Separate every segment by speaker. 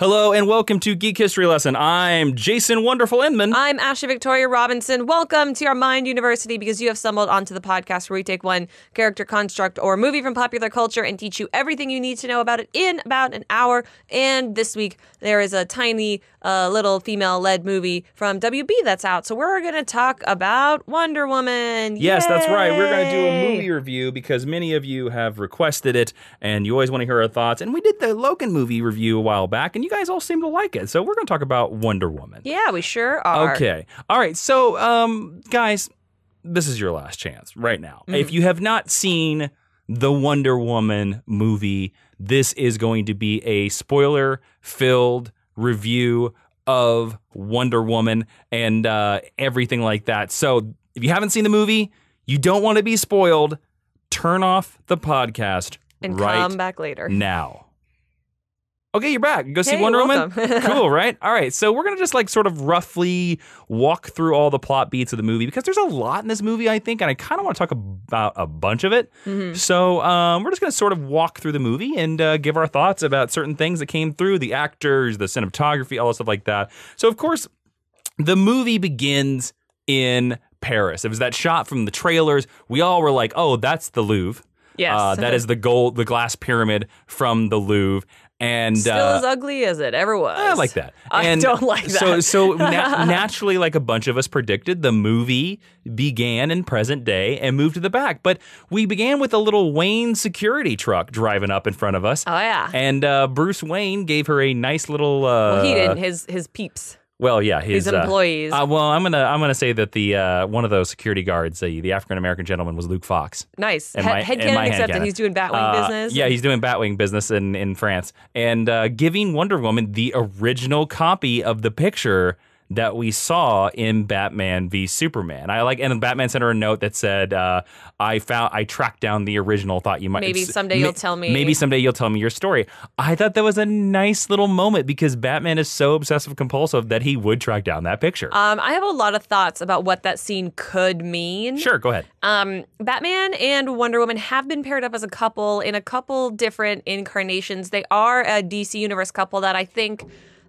Speaker 1: Hello and welcome to Geek History Lesson. I'm Jason Wonderful Inman.
Speaker 2: I'm Ashley Victoria Robinson. Welcome to our Mind University, because you have stumbled onto the podcast where we take one character, construct, or movie from popular culture and teach you everything you need to know about it in about an hour. And this week, there is a tiny little female-led movie from WB that's out. So we're going to talk about Wonder Woman.
Speaker 1: Yes, that's right. We're going to do a
Speaker 2: Yay!
Speaker 1: movie review because many of you have requested it and you always want to hear our thoughts. And we did the Logan movie review a while back and you guys all seem to like it. So we're going to talk about Wonder Woman.
Speaker 2: Yeah, we sure are.
Speaker 1: Okay. All right. So, guys, this is your last chance right now. If you have not seen the Wonder Woman movie, this is going to be a spoiler-filled review of Wonder Woman and everything like that. So if you haven't seen the movie, you don't want to be spoiled, turn off the podcast
Speaker 2: And
Speaker 1: right
Speaker 2: come back later.
Speaker 1: now. Okay, you're back. Go see
Speaker 2: Hey,
Speaker 1: Wonder
Speaker 2: welcome.
Speaker 1: Woman? Cool, right? All right, so we're going to just like sort of roughly walk through all the plot beats of the movie because there's a lot in this movie, I think, and I kind of want to talk about a bunch of it. So we're just going to sort of walk through the movie and give our thoughts about certain things that came through, the actors, the cinematography, all that stuff like that. So, of course, the movie begins in Paris. It was that shot from the trailers. We all were like, oh, that's the Louvre.
Speaker 2: Yes.
Speaker 1: That is the glass pyramid from the Louvre. And
Speaker 2: Still as ugly as it ever was.
Speaker 1: I like that.
Speaker 2: I don't like that.
Speaker 1: So naturally, like a bunch of us predicted, the movie began in present day and moved to the back. But we began with a little Wayne security truck driving up in front of us.
Speaker 2: Oh, yeah.
Speaker 1: And Bruce Wayne gave her a nice little...
Speaker 2: Well, he didn't. His peeps.
Speaker 1: Well, yeah,
Speaker 2: His employees.
Speaker 1: well, I'm gonna say that the one of those security guards, the African American gentleman, was Luke Fox.
Speaker 2: Nice.
Speaker 1: In my
Speaker 2: Headcanon accepted.
Speaker 1: headcanon.
Speaker 2: He's doing Batwing business.
Speaker 1: Yeah, he's doing Batwing business in France and giving Wonder Woman the original copy of the picture that we saw in Batman v Superman. And Batman sent her a note that said, I tracked down the original, thought you might...
Speaker 2: Maybe someday you'll tell me.
Speaker 1: Maybe someday you'll tell me your story. I thought that was a nice little moment because Batman is so obsessive compulsive that he would track down that picture.
Speaker 2: I have a lot of thoughts about what that scene could mean.
Speaker 1: Sure, go ahead.
Speaker 2: Batman and Wonder Woman have been paired up as a couple in a couple different incarnations. They are a DC Universe couple that I think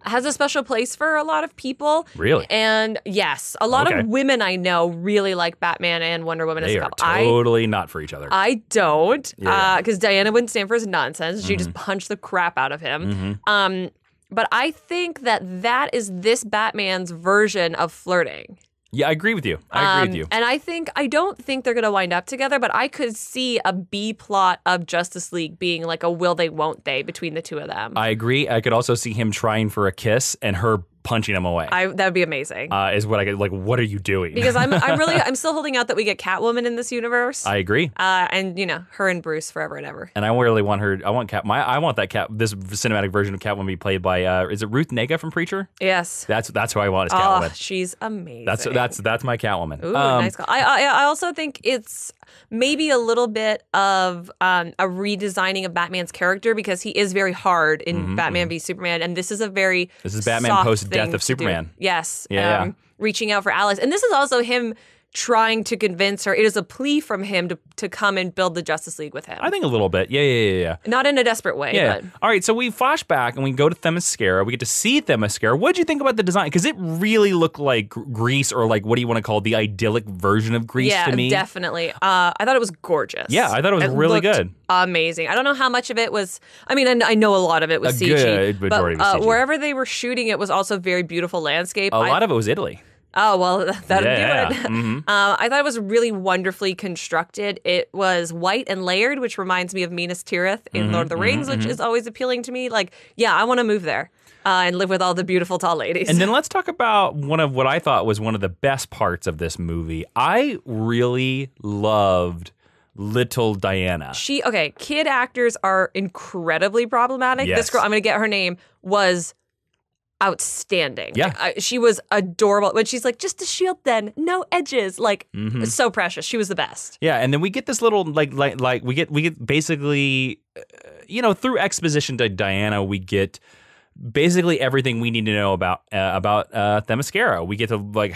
Speaker 2: has a special place for a lot of people.
Speaker 1: Really?
Speaker 2: And yes, a lot of women I know really like Batman and Wonder Woman as a couple.
Speaker 1: They are totally not for each other.
Speaker 2: I don't,
Speaker 1: Yeah.
Speaker 2: because Diana wouldn't stand for his nonsense. She just punched the crap out of him. But I think that is this Batman's version of flirting.
Speaker 1: Yeah, I agree with you. I agree with you.
Speaker 2: And I don't think they're going to wind up together, but I could see a B plot of Justice League being like a will they, won't they between the two of them.
Speaker 1: I agree. I could also see him trying for a kiss and her punching him away.
Speaker 2: That would be amazing.
Speaker 1: Is what I get. Like, what are you doing?
Speaker 2: Because I'm still holding out that we get Catwoman in this universe.
Speaker 1: I agree.
Speaker 2: And her and Bruce forever and ever.
Speaker 1: And I really want her. I want this cinematic version of Catwoman to be played by. Is it Ruth Negga from Preacher?
Speaker 2: Yes.
Speaker 1: That's who I want as Catwoman.
Speaker 2: She's amazing.
Speaker 1: That's my Catwoman.
Speaker 2: Ooh, nice call. I also think it's maybe a little bit of a redesigning of Batman's character because he is very hard in Batman v Superman, and this is Batman
Speaker 1: post Death of Superman.
Speaker 2: Yes.
Speaker 1: Yeah.
Speaker 2: Reaching out for Alice. And this is also him trying to convince her. It is a plea from him to come and build the Justice League with him.
Speaker 1: I think a little bit. Yeah.
Speaker 2: Not in a desperate way.
Speaker 1: Yeah.
Speaker 2: But.
Speaker 1: All right, so we flash back and we go to Themyscira. We get to see Themyscira. What did you think about the design? Because it really looked like Greece, or like, what do you want to call it? The idyllic version of Greece to me.
Speaker 2: Yeah, definitely. I thought it was gorgeous.
Speaker 1: Yeah, I thought it was really good.
Speaker 2: Amazing. I don't know how much of it was, I know a lot of it was CG.
Speaker 1: Good majority was CG.
Speaker 2: Wherever they were shooting, it was also very beautiful landscape.
Speaker 1: A lot of it was Italy.
Speaker 2: Oh, well, that'd do it.
Speaker 1: Yeah.
Speaker 2: I thought it was really wonderfully constructed. It was white and layered, which reminds me of Minas Tirith in Lord of the Rings, which is always appealing to me. Like, yeah, I want to move there and live with all the beautiful tall ladies.
Speaker 1: And then let's talk about one of what I thought was one of the best parts of this movie. I really loved little Diana.
Speaker 2: Kid actors are incredibly problematic.
Speaker 1: Yes.
Speaker 2: This girl, I'm going to get her name, was outstanding.
Speaker 1: Yeah.
Speaker 2: She was adorable. When she's like, just a shield then, no edges. Like, so precious. She was the best.
Speaker 1: Yeah, and then we get this little, like we get basically, through exposition to Diana, we get basically everything we need to know about Themyscira. We get to like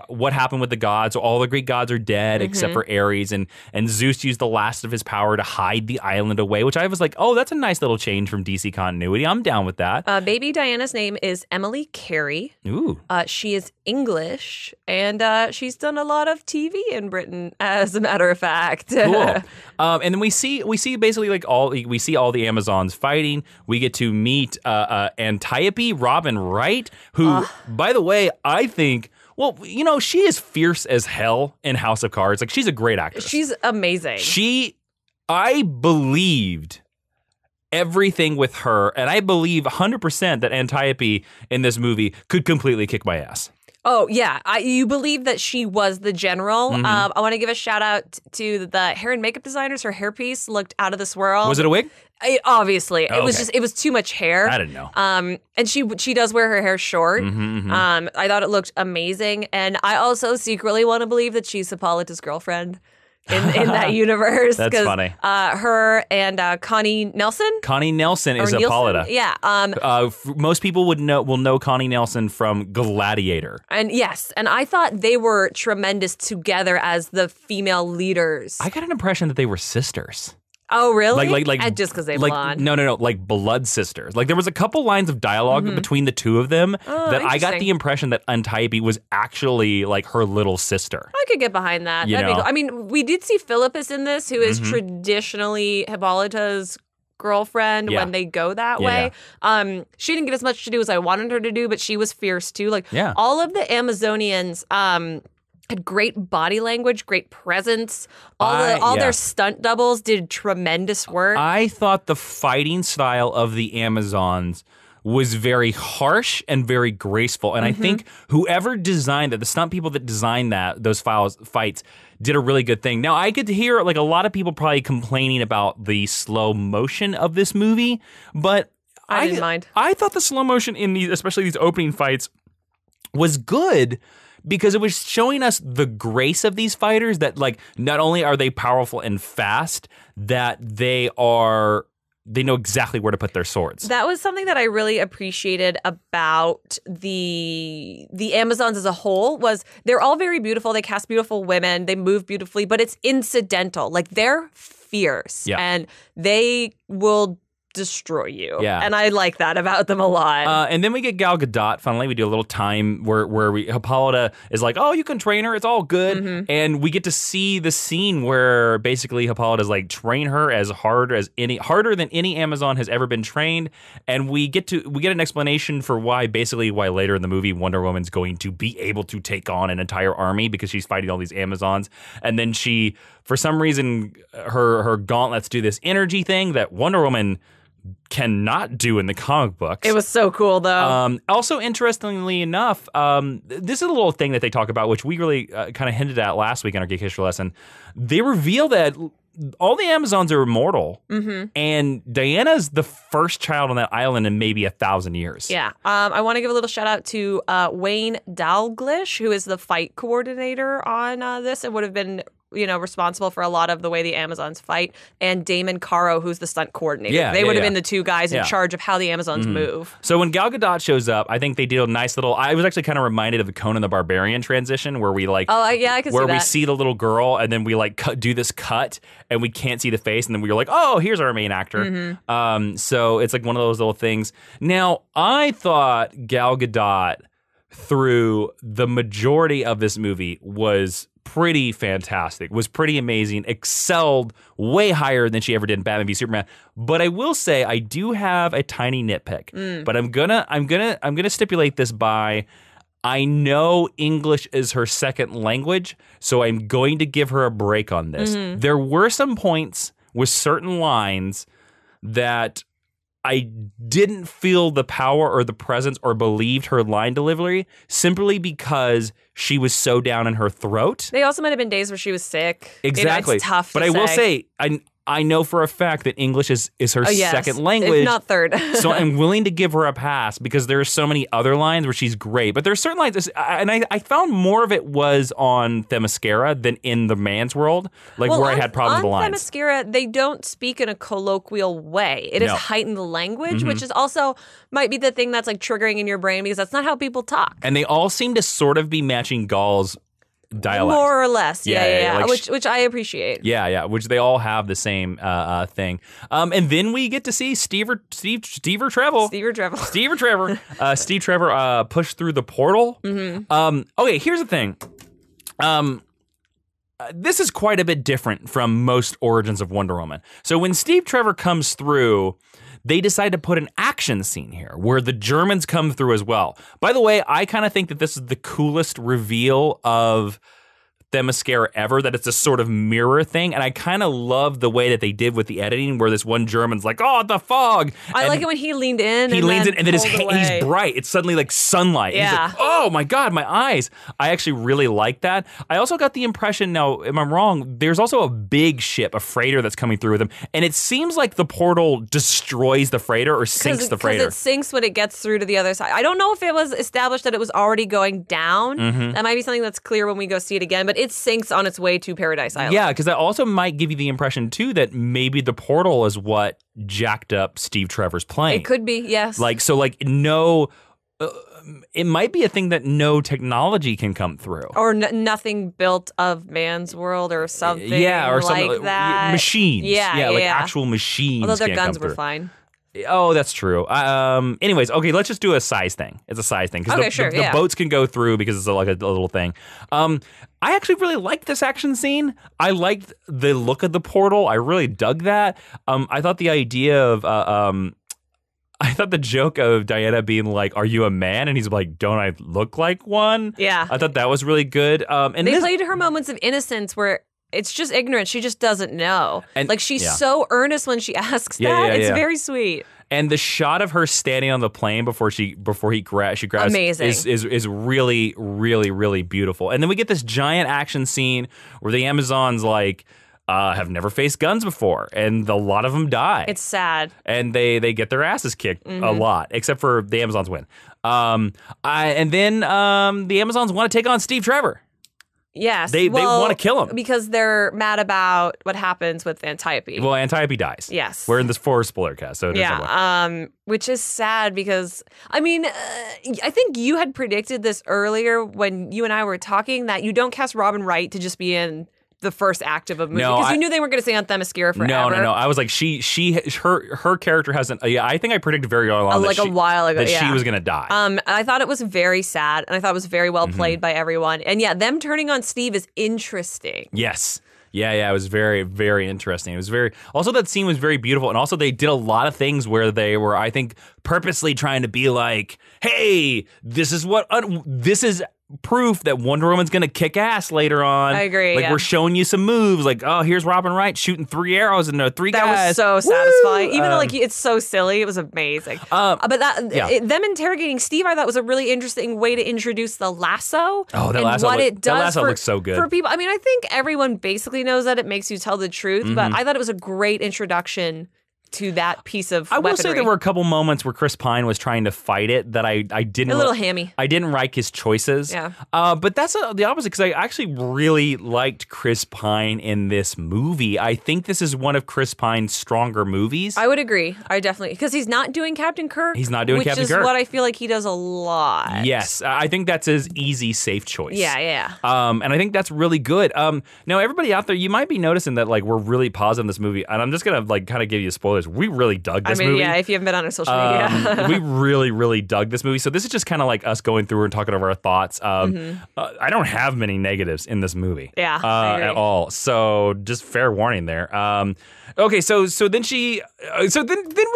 Speaker 1: what happened with the gods. So all the Greek gods are dead except for Ares, and Zeus used the last of his power to hide the island away, which I was like, oh, that's a nice little change from DC continuity. I'm down with that.
Speaker 2: Baby Diana's name is Emily Carey.
Speaker 1: Ooh.
Speaker 2: She is English, and she's done a lot of TV in Britain, as a matter of fact.
Speaker 1: Cool. And then we see basically like all the Amazons fighting. We get to meet Antiope, Robin Wright, who, by the way, I think, well, you know, she is fierce as hell in House of Cards. Like, she's a great actress.
Speaker 2: She's amazing.
Speaker 1: I believed everything with her, and I believe 100% that Antiope in this movie could completely kick my ass.
Speaker 2: Oh, yeah. You believe that she was the general. I want to give a shout out to the hair and makeup designers. Her hairpiece looked out of this world.
Speaker 1: Was it a wig?
Speaker 2: Obviously. It was too much hair.
Speaker 1: I didn't know.
Speaker 2: And she does wear her hair short. I thought it looked amazing. And I also secretly want to believe that she's Hippolyta's girlfriend. In that universe.
Speaker 1: That's funny.
Speaker 2: Her and Connie Nelson.
Speaker 1: Connie Nelson is Hippolyta.
Speaker 2: Yeah.
Speaker 1: Most people will know Connie Nelson from Gladiator.
Speaker 2: And yes, and I thought they were tremendous together as the female leaders.
Speaker 1: I got an impression that they were sisters.
Speaker 2: Oh, really?
Speaker 1: Like
Speaker 2: just because they blonde?
Speaker 1: No, like blood sisters. Like there was a couple lines of dialogue between the two of them that I got the impression that Antiope was actually like her little sister.
Speaker 2: I could get behind that. That'd be cool. I mean, we did see Philippus in this, who is traditionally Hippolyta's girlfriend when they go that way. She didn't get as much to do as I wanted her to do, but she was fierce too. Like all of the Amazonians had great body language, great presence. All their stunt doubles did tremendous work.
Speaker 1: I thought the fighting style of the Amazons was very harsh and very graceful. And I think whoever designed that, the stunt people that designed those fights did a really good thing. Now, I could hear like a lot of people probably complaining about the slow motion of this movie, but
Speaker 2: I didn't mind.
Speaker 1: I thought the slow motion in especially these opening fights was good, because it was showing us the grace of these fighters, that like not only are they powerful and fast, that they know exactly where to put their swords.
Speaker 2: That was something that I really appreciated about the Amazons as a whole. Was they're all very beautiful. They cast beautiful women. They move beautifully, but it's incidental. Like they're fierce and they will destroy you. Yeah. And I like that about them a lot.
Speaker 1: And then we get Gal Gadot. Finally, we do a little time where Hippolyta is like, oh, you can train her. It's all good. And we get to see the scene where basically Hippolyta is like, train her as harder than any Amazon has ever been trained. And we get an explanation for why later in the movie Wonder Woman's going to be able to take on an entire army because she's fighting all these Amazons. And then she, for some reason, her gauntlets do this energy thing that Wonder Woman cannot do in the comic books.
Speaker 2: It was so cool, though.
Speaker 1: Also, interestingly enough, this is a little thing that they talk about, which we really kind of hinted at last week in our Geek History Lesson. They reveal that all the Amazons are immortal, and Diana's the first child on that island in maybe 1,000 years.
Speaker 2: Yeah. I want to give a little shout out to Wayne Dalglish, who is the fight coordinator on this and would have been responsible for a lot of the way the Amazons fight, and Damon Caro, who's the stunt coordinator. They would have been the two guys in charge of how the Amazons move.
Speaker 1: So when Gal Gadot shows up, I think they did a nice little. I was actually kind of reminded of the Conan the Barbarian transition, where we like,
Speaker 2: I can see that.
Speaker 1: We see the little girl, and then we like do this cut, and we can't see the face, and then we were like, oh, here's our main actor. So it's like one of those little things. Now, I thought Gal Gadot, through the majority of this movie, was pretty fantastic, was pretty amazing, excelled way higher than she ever did in Batman v Superman. But I will say I do have a tiny nitpick. But I'm gonna stipulate this by, I know English is her second language, so I'm going to give her a break on this. There were some points with certain lines that I didn't feel the power or the presence or believed her line delivery, simply because she was so down in her throat.
Speaker 2: They also might have been days where she was sick.
Speaker 1: Exactly.
Speaker 2: It's tough to
Speaker 1: say. But I will say, I know for a fact that English is her second language.
Speaker 2: If not third.
Speaker 1: So I'm willing to give her a pass because there are so many other lines where she's great. But there's certain lines, and I found more of it was on Themyscira than in the man's world, where I had problems with the lines.
Speaker 2: On Themyscira, they don't speak in a colloquial way. It is heightened language, which is also might be the thing that's like triggering in your brain because that's not how people talk. And
Speaker 1: they all seem to sort of be matching Gaul's dialect.
Speaker 2: More or less, yeah.
Speaker 1: Like
Speaker 2: which I appreciate.
Speaker 1: Yeah, which they all have the same thing. And then we get to see Steve Trevor push through the portal. Okay, here's the thing. This is quite a bit different from most origins of Wonder Woman. So when Steve Trevor comes through, they decide to put an action scene here where the Germans come through as well. By the way, I kind of think that this is the coolest reveal of Themyscira ever, that it's a sort of mirror thing. And I kind of love the way that they did with the editing where this one German's like, oh, the fog.
Speaker 2: I like it when he leaned in.
Speaker 1: He leans in and then he's bright. It's suddenly like sunlight.
Speaker 2: Yeah.
Speaker 1: He's like, oh my God, my eyes. I actually really like that. I also got the impression, now, am I wrong? There's also a big ship, a freighter that's coming through with him. And it seems like the portal destroys the freighter or sinks the freighter.
Speaker 2: Because it sinks when it gets through to the other side. I don't know if it was established that it was already going down. That might be something that's clear when we go see it again. But it sinks on its way to Paradise Island.
Speaker 1: Yeah, because that also might give you the impression, too, that maybe the portal is what jacked up Steve Trevor's plane.
Speaker 2: It could be, yes.
Speaker 1: No... it might be a thing that no technology can come through.
Speaker 2: Or nothing built of man's world or something
Speaker 1: or
Speaker 2: like
Speaker 1: something,
Speaker 2: that.
Speaker 1: Machines.
Speaker 2: Yeah.
Speaker 1: Actual machines.
Speaker 2: Although their
Speaker 1: can't
Speaker 2: guns
Speaker 1: come
Speaker 2: were
Speaker 1: through.
Speaker 2: fine.
Speaker 1: Oh, that's true. Anyways, okay, let's just do a size thing. It's a size thing. Because the boats can go through because it's like a little thing. I actually really liked this action scene. I liked the look of the portal. I really dug that. I thought the idea of... I thought the joke of Diana being like, are you a man? And he's like, don't I look like one?
Speaker 2: Yeah.
Speaker 1: I thought that was really good. And
Speaker 2: they played her moments of innocence where... It's just ignorance. She just doesn't know. And, she's so earnest when she asks that. It's very sweet.
Speaker 1: And the shot of her standing on the plane before she grabs
Speaker 2: amazing.
Speaker 1: is really, really, really beautiful. And then we get this giant action scene where the Amazons have never faced guns before, and a lot of them die.
Speaker 2: It's sad.
Speaker 1: And they get their asses kicked a lot, except for the Amazons win. And then the Amazons want to take on Steve Trevor.
Speaker 2: Yes.
Speaker 1: They want to kill him.
Speaker 2: Because they're mad about what happens with Antiope.
Speaker 1: Well, Antiope dies.
Speaker 2: Yes.
Speaker 1: We're in this spoiler cast. So
Speaker 2: which is sad because, I mean, I think you had predicted this earlier when you and I were talking that you don't cast Robin Wright to just be in the first act of a movie because you knew they weren't going to stay on Themyscira forever.
Speaker 1: No. I was like, her character hasn't. I think I predicted very early on
Speaker 2: a while ago
Speaker 1: that she was going to die.
Speaker 2: I thought it was very sad, and I thought it was very well played by everyone. And them turning on Steve is interesting.
Speaker 1: Yes. Yeah, it was very, very interesting. It was also that scene was very beautiful. And also they did a lot of things where they were, I think, purposely trying to be like, hey, this is proof that Wonder Woman's going to kick ass later on.
Speaker 2: I agree.
Speaker 1: We're showing you some moves. Like, oh, here's Robin Wright shooting 3 arrows and 3 guys.
Speaker 2: That was so satisfying. Even though it's so silly, it was amazing. But them interrogating Steve, I thought was a really interesting way to introduce the lasso.
Speaker 1: Oh,
Speaker 2: that lasso
Speaker 1: looks so good
Speaker 2: for people. I mean, I think everyone basically knows that it makes you tell the truth, but I thought it was a great introduction to that piece of weaponry.
Speaker 1: I will say there were a couple moments where Chris Pine was trying to fight it that I didn't...
Speaker 2: A little hammy.
Speaker 1: I didn't like his choices.
Speaker 2: Yeah.
Speaker 1: But that's the opposite, because I actually really liked Chris Pine in this movie. I think this is one of Chris Pine's stronger movies.
Speaker 2: I would agree. I definitely... Because he's not doing Captain Kirk.
Speaker 1: He's not doing Captain Kirk.
Speaker 2: Which is what I feel like he does a lot.
Speaker 1: Yes. I think that's his easy, safe choice.
Speaker 2: Yeah.
Speaker 1: And I think that's really good. Now, everybody out there, you might be noticing that we're really positive in this movie, and I'm just going to kind of give you spoilers. We really dug this movie.
Speaker 2: Yeah, if you haven't been on our social media.
Speaker 1: We really, really dug this movie. So this is just kind of like us going through and talking over our thoughts. I don't have many negatives in this movie.
Speaker 2: Yeah,
Speaker 1: at all. So just fair warning there. Okay, so then we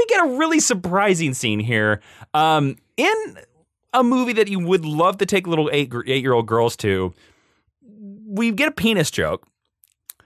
Speaker 1: get a really surprising scene here. In a movie that you would love to take little 8-year-old girls to, we get a penis joke.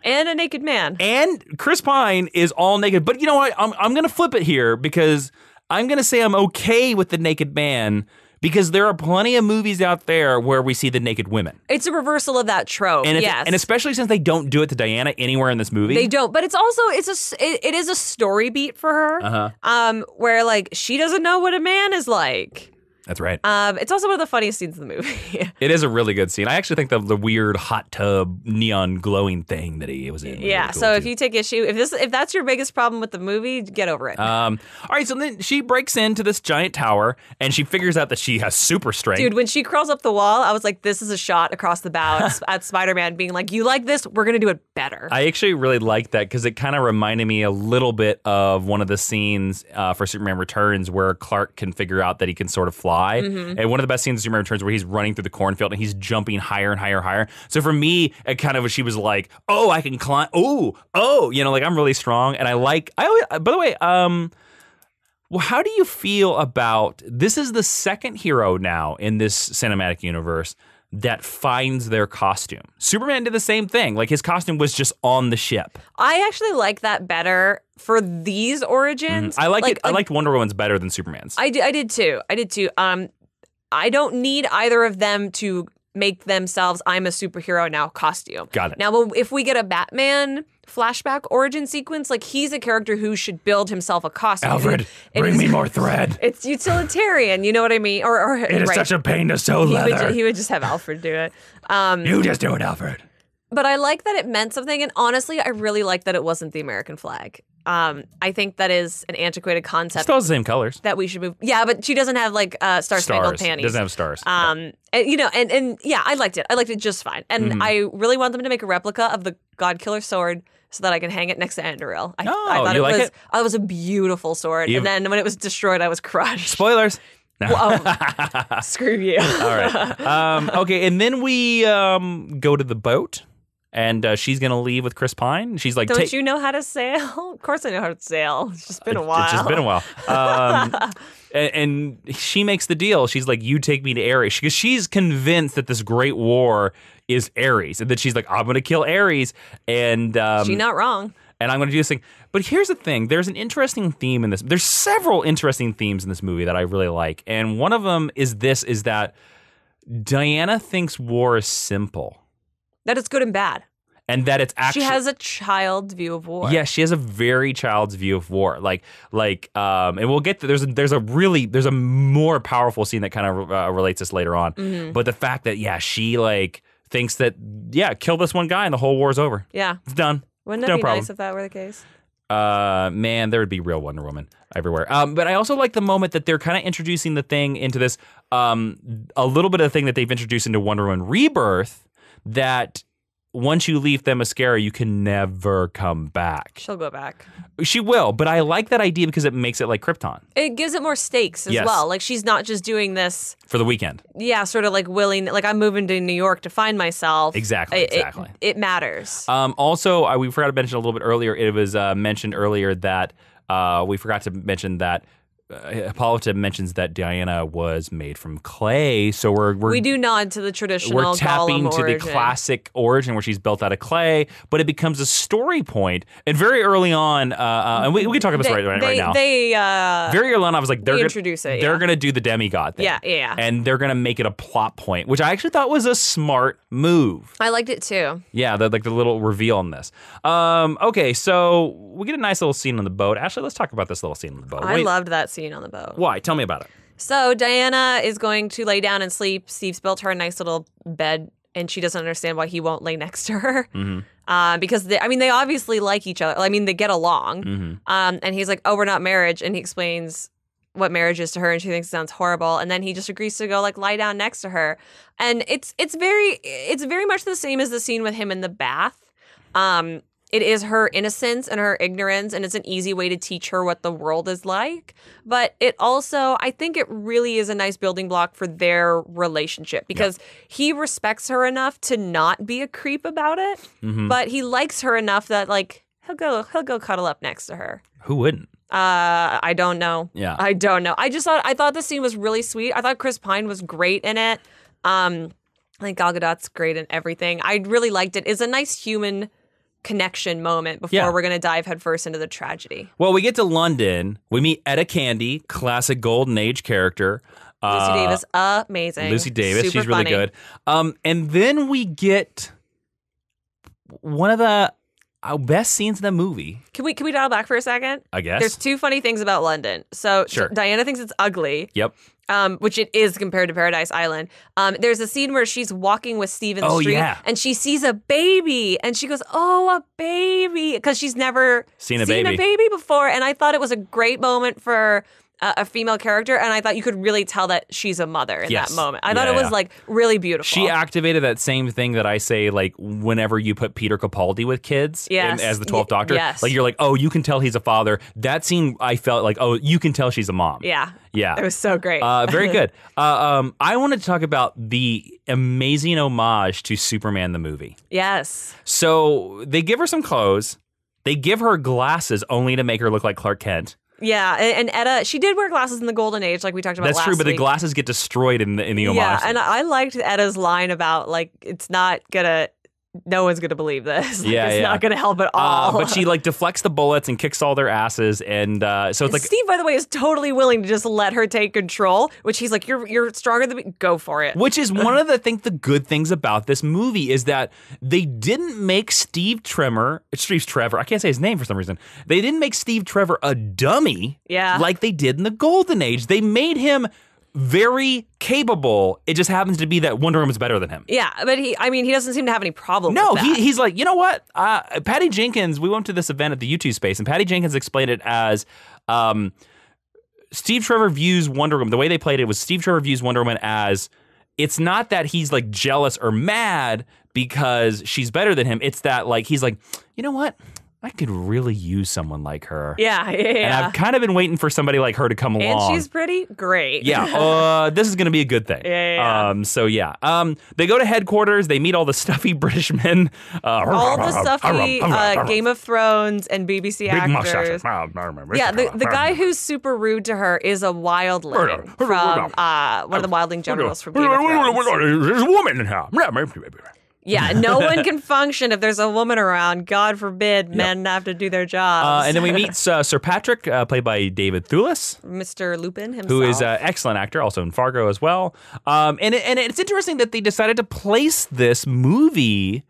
Speaker 2: And a naked man.
Speaker 1: And Chris Pine is all naked. But you know what? I'm going to flip it here because I'm going to say I'm okay with the naked man because there are plenty of movies out there where we see the naked women.
Speaker 2: It's a reversal of that trope,
Speaker 1: And
Speaker 2: yes.
Speaker 1: and especially since they don't do it to Diana anywhere in this movie.
Speaker 2: They don't, but it's also it is a story beat for her, where like she doesn't know what a man is like.
Speaker 1: That's right.
Speaker 2: It's also one of the funniest scenes in the movie.
Speaker 1: It is a really good scene. I actually think the weird hot tub neon glowing thing that he was in.
Speaker 2: Yeah.
Speaker 1: Was really cool
Speaker 2: So
Speaker 1: too.
Speaker 2: if you take issue, if that's your biggest problem with the movie, get over it.
Speaker 1: All right, so then she breaks into this giant tower and she figures out that she has super strength.
Speaker 2: Dude, when she crawls up the wall, I was like, this is a shot across the bow at Spider-Man being like, you like this? We're going to do it better.
Speaker 1: I actually really liked that because it kind of reminded me a little bit of one of the scenes for Superman Returns where Clark can figure out that he can sort of fly. And one of the best scenes in Superman Returns where he's running through the cornfield and he's jumping higher and higher and higher. So for me, it kind of, she was like, oh, I can climb. Oh, you know, like I'm really strong. And by the way, well, how do you feel about, this is the second hero now in this cinematic universe that finds their costume. Superman did the same thing. Like his costume was just on the ship.
Speaker 2: I actually like that better for these origins.
Speaker 1: I like it. I liked Wonder Woman's better than Superman's.
Speaker 2: I did too. I don't need either of them to make themselves I'm a superhero now costume.
Speaker 1: Got it.
Speaker 2: Now, if we get a Batman flashback origin sequence, like he's a character who should build himself a costume.
Speaker 1: Alfred, bring me more thread.
Speaker 2: It's utilitarian, you know what I mean? Or
Speaker 1: it is such a pain to sew leather.
Speaker 2: He would just have Alfred do it.
Speaker 1: You just do it, Alfred.
Speaker 2: But I like that it meant something, and honestly, I really like that it wasn't the American flag. I think that is an antiquated concept.
Speaker 1: Still has the same colors.
Speaker 2: That we should move. Yeah, but she doesn't have like star-spangled panties.
Speaker 1: Doesn't have stars.
Speaker 2: And, you know, and yeah, I liked it. I liked it just fine. And I really want them to make a replica of the Godkiller sword so that I can hang it next to Anduril. I thought
Speaker 1: you like it?
Speaker 2: It was a beautiful sword. And then when it was destroyed, I was crushed.
Speaker 1: Spoilers.
Speaker 2: Screw you.
Speaker 1: All right. Okay, and then we go to the boat. And she's going to leave with Chris Pine. She's like,
Speaker 2: Don't you know how to sail? Of course I know how to sail. It's just been a while.
Speaker 1: It's just been a while. And she makes the deal. She's like, you take me to Ares. Because she's convinced that this great war is Ares. And then she's like, I'm going to kill Ares. And
Speaker 2: she's not wrong.
Speaker 1: And I'm going to do this thing. But here's the thing. There's an interesting theme in this. There's several interesting themes in this movie that I really like. And one of them is that Diana thinks war is simple.
Speaker 2: That it's good and bad.
Speaker 1: And that it's actually...
Speaker 2: She has a child's view of war.
Speaker 1: Yeah, she has a very child's view of war. And we'll get to... There's a more powerful scene that kind of relates this later on. Mm-hmm. But the fact that, she thinks that, kill this one guy and the whole war's over.
Speaker 2: Yeah.
Speaker 1: It's done.
Speaker 2: Wouldn't it be nice if that were the case?
Speaker 1: Man, there would be real Wonder Woman everywhere. But I also like the moment that they're kind of introducing the thing into this, a little bit of the thing that they've introduced into Wonder Woman Rebirth, that once you leave Themyscira, you can never come back.
Speaker 2: She'll go back.
Speaker 1: She will, but I like that idea because it makes it like Krypton.
Speaker 2: It gives it more stakes as well. Like, she's not just doing this...
Speaker 1: for the weekend.
Speaker 2: Yeah, sort of like willing... Like, I'm moving to New York to find myself.
Speaker 1: Exactly.
Speaker 2: It matters.
Speaker 1: Also, we forgot to mention a little bit earlier, it was mentioned earlier that we forgot to mention that Hippolyta mentions that Diana was made from clay, so we
Speaker 2: do nod to the traditional
Speaker 1: we're tapping
Speaker 2: Gollum
Speaker 1: to
Speaker 2: origin.
Speaker 1: the classic origin where she's built out of clay, but it becomes a story point. And very early on, and we can talk about this right now. Very early on, I was like, they're going to do the demigod thing.
Speaker 2: Yeah.
Speaker 1: And they're going to make it a plot point, which I actually thought was a smart move.
Speaker 2: I liked it too.
Speaker 1: Yeah, the little reveal on this. Okay, so we get a nice little scene on the boat. Ashley, let's talk about this little scene on the boat.
Speaker 2: I loved that scene on the boat.
Speaker 1: Why? Tell me about it.
Speaker 2: So Diana is going to lay down and sleep. Steve's built her a nice little bed, and she doesn't understand why he won't lay next to her. Mm-hmm. Because they obviously like each other. I mean, they get along. Mm-hmm. And he's like, "Oh, we're not marriage," and he explains what marriage is to her, and she thinks it sounds horrible. And then he just agrees to go lie down next to her, and it's very much the same as the scene with him in the bath. It is her innocence and her ignorance, and it's an easy way to teach her what the world is like. But it also, I think it really is a nice building block for their relationship because he respects her enough to not be a creep about it, but he likes her enough that he'll go cuddle up next to her.
Speaker 1: Who wouldn't?
Speaker 2: I don't know.
Speaker 1: Yeah.
Speaker 2: I don't know. I thought the scene was really sweet. I thought Chris Pine was great in it. I think Gal Gadot's great in everything. I really liked it. It's a nice human connection moment before we're going to dive headfirst into the tragedy.
Speaker 1: Well, we get to London. We meet Etta Candy, classic Golden Age character.
Speaker 2: Lucy Davis, amazing.
Speaker 1: Lucy Davis,
Speaker 2: Super
Speaker 1: she's really
Speaker 2: funny.
Speaker 1: good. And then we get one of the best scenes in the movie.
Speaker 2: Can we dial back for a second?
Speaker 1: I guess.
Speaker 2: There's two funny things about London. So
Speaker 1: Sure.
Speaker 2: Diana thinks it's ugly.
Speaker 1: Yep.
Speaker 2: Which it is compared to Paradise Island. There's a scene where she's walking with Steve in the street, and she sees a baby, and she goes, "Oh, a baby," because she's never
Speaker 1: seen a baby
Speaker 2: before. And I thought it was a great moment for a female character, and I thought you could really tell that she's a mother in that moment. I thought it was like really beautiful.
Speaker 1: She activated that same thing that I say, like whenever you put Peter Capaldi with kids as the 12th Doctor, like you're like, oh, you can tell he's a father. That scene, I felt like, oh, you can tell she's a mom.
Speaker 2: Yeah.
Speaker 1: It
Speaker 2: was so great.
Speaker 1: Very good. I wanted to talk about the amazing homage to Superman the movie.
Speaker 2: Yes.
Speaker 1: So they give her some clothes. They give her glasses only to make her look like Clark Kent.
Speaker 2: Yeah, and Etta, she did wear glasses in the Golden Age, like we talked about last week.
Speaker 1: That's true, but the glasses get destroyed in the homage.
Speaker 2: Yeah, and I liked Etta's line about, like, no one's gonna believe this. Like, it's not gonna help at all.
Speaker 1: But she like deflects the bullets and kicks all their asses, and so it's like
Speaker 2: Steve, by the way, is totally willing to just let her take control. Which he's like, "You're stronger than me. Go for it."
Speaker 1: Which is one of the good things about this movie is that they didn't make Steve Trevor. I can't say his name for some reason. They didn't make Steve Trevor a dummy. Like they did in the Golden Age. They made him very capable. It just happens to be that Wonder Woman is better than him.
Speaker 2: Yeah, but he doesn't seem to have any problem with that.
Speaker 1: He's like, you know what? Patty Jenkins, we went to this event at the YouTube space, and Patty Jenkins explained it as Steve Trevor views Wonder Woman. The way they played it was Steve Trevor views Wonder Woman as, it's not that he's like jealous or mad because she's better than him. It's that like, he's like, you know what? I could really use someone like her.
Speaker 2: Yeah.
Speaker 1: And I've kind of been waiting for somebody like her to come along.
Speaker 2: And she's pretty great.
Speaker 1: Yeah. This is going to be a good thing. They go to headquarters. They meet all the stuffy British men.
Speaker 2: All the stuffy Game of Thrones and BBC actors. Yeah, the guy who's super rude to her is a wildling from one of the wildling generals from Game of Thrones.
Speaker 1: There's a woman in here.
Speaker 2: Yeah, no one can function if there's a woman around. God forbid men have to do their jobs.
Speaker 1: And then we meet Sir Patrick, played by David Thewlis.
Speaker 2: Mr. Lupin himself.
Speaker 1: Who is an excellent actor, also in Fargo as well. And it's interesting that they decided to place this movie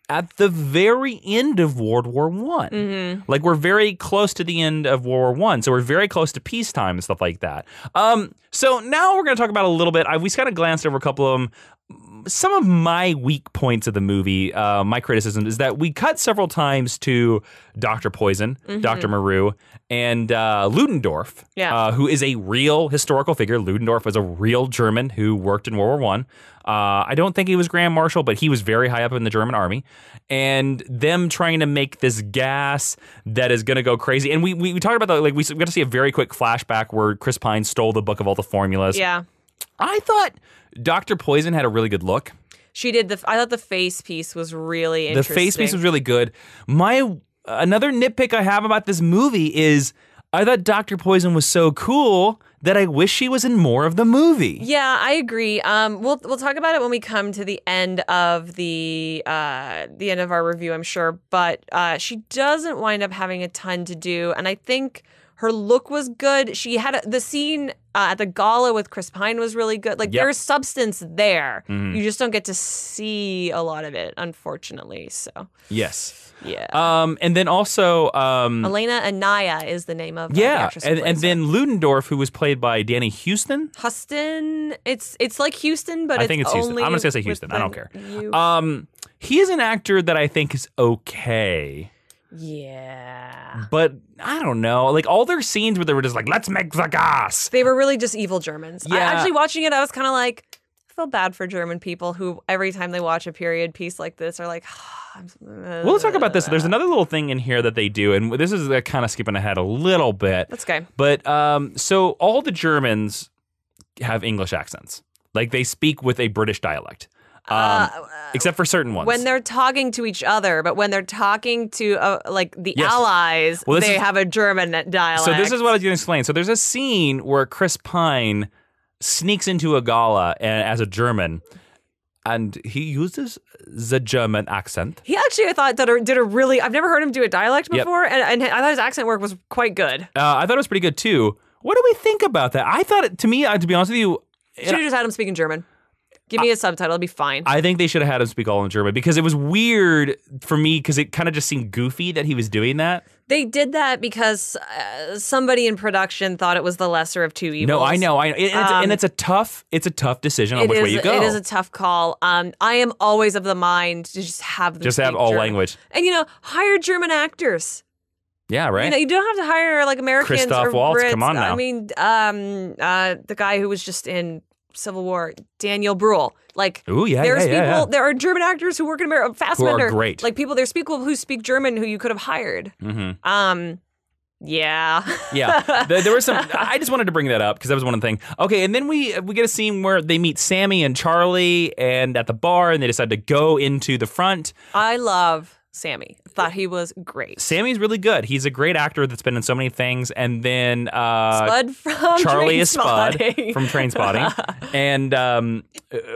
Speaker 1: at the very end of World War I. Mm-hmm. Like, we're very close to the end of World War I, so we're very close to peacetime and stuff like that. So now we're going to talk about a little bit. We kind of glanced over a couple of them. Some of my weak points of the movie, my criticism, is that we cut several times to Dr. Poison, Dr. Maru, and Ludendorff, who is a real historical figure. Ludendorff was a real German who worked in World War I. I don't think he was Grand Marshal, but he was very high up in the German army. And them trying to make this gas that is going to go crazy. And we talked about that, like we got to see a very quick flashback where Chris Pine stole the book of all the formulas.
Speaker 2: Yeah.
Speaker 1: I thought Dr. Poison had a really good look.
Speaker 2: She did. I thought the face piece was really interesting.
Speaker 1: The face piece was really good. Another nitpick I have about this movie is I thought Dr. Poison was so cool that I wish she was in more of the movie.
Speaker 2: Yeah, I agree. We'll talk about it when we come to the end of the end of our review, I'm sure. But she doesn't wind up having a ton to do, and I think her look was good. She had the scene at the gala with Chris Pine was really good. Like, there's substance there. Mm-hmm. You just don't get to see a lot of it, unfortunately. So
Speaker 1: yes.
Speaker 2: Yeah.
Speaker 1: And then also
Speaker 2: Elena Anaya is the name of the actress who plays
Speaker 1: and then Ludendorff, who was played by Danny Huston.
Speaker 2: It's like Houston, but
Speaker 1: I think it's Houston. I'm just gonna say Houston. I don't care. He is an actor that I think is okay.
Speaker 2: Yeah.
Speaker 1: But I don't know. Like, all their scenes where they were just like, let's make the gas.
Speaker 2: They were really just evil Germans.
Speaker 1: Yeah.
Speaker 2: Actually, watching it, I was kind of like, I feel bad for German people who every time they watch a period piece like this are like,
Speaker 1: well, let's talk about this. There's another little thing in here that they do, and this is kind of skipping ahead a little bit.
Speaker 2: That's okay.
Speaker 1: But so all the Germans have English accents. Like, they speak with a British dialect. Except for certain ones.
Speaker 2: When they're talking to each other, but when they're talking to the Allies, they have a German dialect.
Speaker 1: So this is what I was going to explain. So there's a scene where Chris Pine sneaks into a gala as a German, and he uses the German accent.
Speaker 2: He actually, I thought, did a really... I've never heard him do a dialect before, and I thought his accent work was quite good.
Speaker 1: I thought it was pretty good, too. What do we think about that? I thought, to me, to be honest with you,
Speaker 2: Should have just had him speaking German. Give me a subtitle, it'll be fine.
Speaker 1: I think they should have had him speak all in German because it was weird for me because it kind of just seemed goofy that he was doing that.
Speaker 2: They did that because somebody in production thought it was the lesser of two evils.
Speaker 1: No, I know. And it's a tough decision on which way you go.
Speaker 2: It is a tough call. I am always of the mind to just have them
Speaker 1: just
Speaker 2: speak
Speaker 1: have all
Speaker 2: German.
Speaker 1: language.
Speaker 2: And, hire German actors.
Speaker 1: Yeah, right.
Speaker 2: You don't have to hire like Americans
Speaker 1: Christoph
Speaker 2: or
Speaker 1: Waltz,
Speaker 2: Brits.
Speaker 1: come on now.
Speaker 2: I mean, the guy who was just in Civil War, Daniel Bruhl. Like,
Speaker 1: ooh, yeah,
Speaker 2: there's
Speaker 1: yeah,
Speaker 2: people.
Speaker 1: yeah.
Speaker 2: There are German actors who work in America. Fassbender,
Speaker 1: who are great.
Speaker 2: Like there's people who speak German who you could have hired.
Speaker 1: Mm-hmm.
Speaker 2: Yeah.
Speaker 1: Yeah. There was some. I just wanted to bring that up because that was one thing. Okay, and then we get a scene where they meet Sammy and Charlie and at the bar, and they decide to go into the front.
Speaker 2: I love Sammy. Thought he was great.
Speaker 1: Sammy's really good. He's a great actor that's been in so many things. And then
Speaker 2: Spud from
Speaker 1: Charlie is Spud
Speaker 2: Trainspotting.
Speaker 1: from Trainspotting, and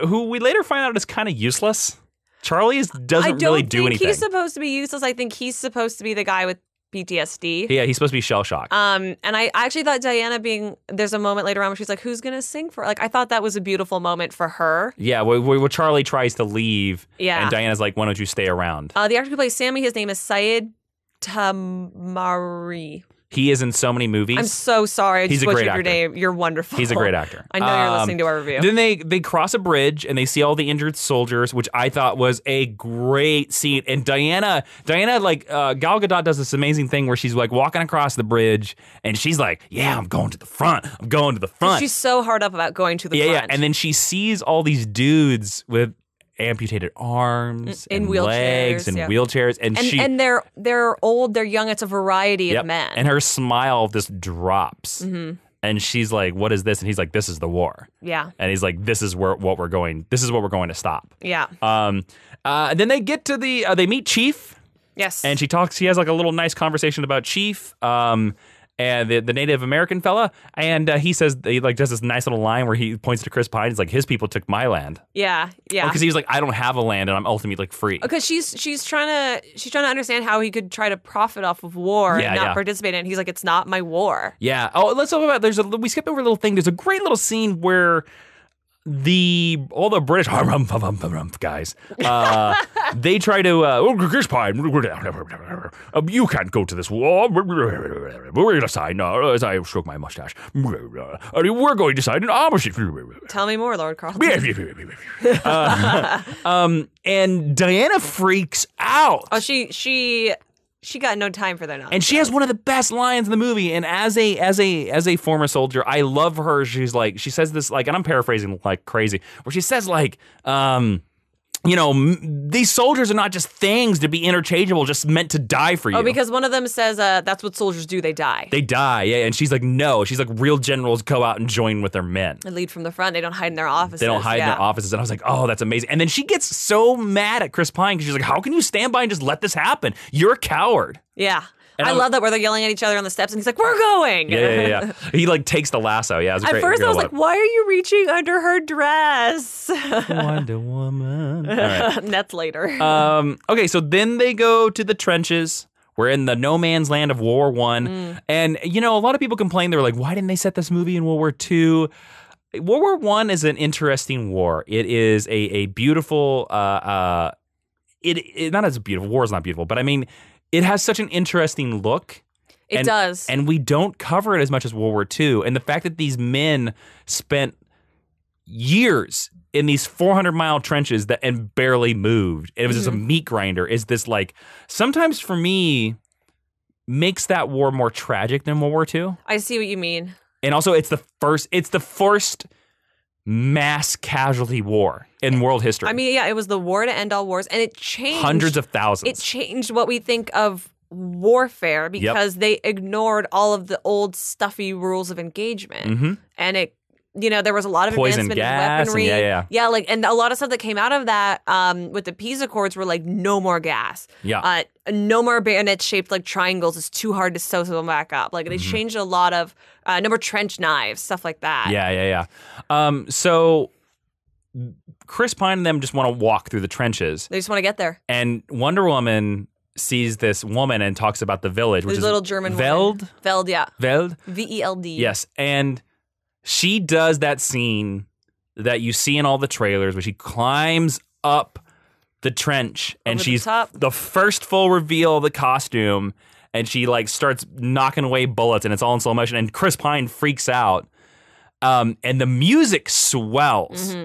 Speaker 1: who we later find out is kind of useless. Charlie doesn't really do anything.
Speaker 2: I don't think he's supposed to be useless. I think he's supposed to be the guy with PTSD.
Speaker 1: Yeah, he's supposed to be shell shocked.
Speaker 2: And I actually thought Diana there's a moment later on where she's like, who's going to sing for her? Like, I thought that was a beautiful moment for her.
Speaker 1: Yeah, where Charlie tries to leave,
Speaker 2: yeah.
Speaker 1: And Diana's like, why don't you stay around?
Speaker 2: The actor who plays Sammy, his name is Syed Tamari.
Speaker 1: He is in so many movies.
Speaker 2: I'm so sorry. I
Speaker 1: He's
Speaker 2: just
Speaker 1: a great
Speaker 2: butchered
Speaker 1: actor.
Speaker 2: your name. You're wonderful.
Speaker 1: He's a great actor.
Speaker 2: I know you're listening to our review.
Speaker 1: Then they cross a bridge and they see all the injured soldiers, which I thought was a great scene. And Diana, like Gal Gadot does this amazing thing where she's like walking across the bridge and she's like, "Yeah, I'm going to the front. I'm going to the front."
Speaker 2: She's so hard up about going to the front.
Speaker 1: Yeah. And then she sees all these dudes with amputated arms
Speaker 2: in
Speaker 1: and
Speaker 2: wheelchairs,
Speaker 1: legs and wheelchairs, and
Speaker 2: they're old, they're young. It's a variety of men.
Speaker 1: And her smile just drops.
Speaker 2: Mm-hmm.
Speaker 1: And she's like, "What is this?" And he's like, "This is the war."
Speaker 2: Yeah.
Speaker 1: And he's like, "This is what we're going to stop."
Speaker 2: Yeah.
Speaker 1: Then they get to they meet Chief.
Speaker 2: Yes.
Speaker 1: And she has like a little nice conversation about Chief. And the Native American fella, and he says he like does this nice little line where he points to Chris Pine. He's like, his people took my land.
Speaker 2: Yeah.
Speaker 1: Because he was like, I don't have a land, and I'm ultimately like free.
Speaker 2: Because she's trying to understand how he could try to profit off of war and not participate in it. He's like, it's not my war.
Speaker 1: Yeah. Oh, let's talk about. We skipped over a little thing. There's a great little scene where all the British guys, they try to Chris Pine, you can't go to this war. We're going to sign. As I stroke my mustache, we're going to sign an armistice.
Speaker 2: Tell me more, Lord Carlton.
Speaker 1: And Diana freaks out.
Speaker 2: Oh, she got no time for that nonsense.
Speaker 1: And she has one of the best lines in the movie. And as a former soldier, I love her. She says this like, and I'm paraphrasing like crazy, where she says like, these soldiers are not just things to be interchangeable, just meant to die for you.
Speaker 2: Oh, because one of them says that's what soldiers do. They die.
Speaker 1: They die, yeah. And she's like, no. She's like, real generals go out and join with their men.
Speaker 2: They lead from the front. They don't hide in their offices.
Speaker 1: They don't hide in their offices. And I was like, oh, that's amazing. And then she gets so mad at Chris Pine because she's like, how can you stand by and just let this happen? You're a coward.
Speaker 2: Yeah. I love that where they're yelling at each other on the steps, and he's like, "We're going."
Speaker 1: Yeah. He like takes the lasso. Yeah, it was
Speaker 2: at first I was like, "Why are you reaching under her dress?"
Speaker 1: Wonder Woman. All right.
Speaker 2: That's later.
Speaker 1: Okay, so then they go to the trenches. We're in the no man's land of World War I, and a lot of people complain. They're like, "Why didn't they set this movie in World War II?" World War I is an interesting war. It is a beautiful. It not as beautiful. War is not beautiful, but I mean. It has such an interesting look.
Speaker 2: It does.
Speaker 1: And we don't cover it as much as World War II. And the fact that these men spent years in these 400-mile trenches and barely moved. And it was just a meat grinder. Is this like, sometimes for me, makes that war more tragic than World War II.
Speaker 2: I see what you mean.
Speaker 1: And also it's the first mass casualty war in world history.
Speaker 2: I mean, yeah, it was the war to end all wars, and it changed
Speaker 1: hundreds of thousands.
Speaker 2: It changed what we think of warfare because they ignored all of the old stuffy rules of engagement, and it. There was a lot of
Speaker 1: poison
Speaker 2: advancement
Speaker 1: gas
Speaker 2: in weaponry.
Speaker 1: and
Speaker 2: and a lot of stuff that came out of that with the peace accords were like no more gas.
Speaker 1: Yeah.
Speaker 2: No more bayonets shaped like triangles. It's too hard to sew them back up. Like they changed a lot of no more trench knives, stuff like that.
Speaker 1: Yeah. So Chris Pine and them just want to walk through the trenches.
Speaker 2: They just want to get there.
Speaker 1: And Wonder Woman sees this woman and talks about the village, which
Speaker 2: The
Speaker 1: is
Speaker 2: little German
Speaker 1: Veld.
Speaker 2: woman. Veld, yeah.
Speaker 1: Veld.
Speaker 2: Veld.
Speaker 1: Yes, and she does that scene that you see in all the trailers where she climbs up the trench and
Speaker 2: Over the
Speaker 1: she's
Speaker 2: top.
Speaker 1: the first full reveal of the costume, and she like starts knocking away bullets, and it's all in slow motion, and Chris Pine freaks out, and the music swells,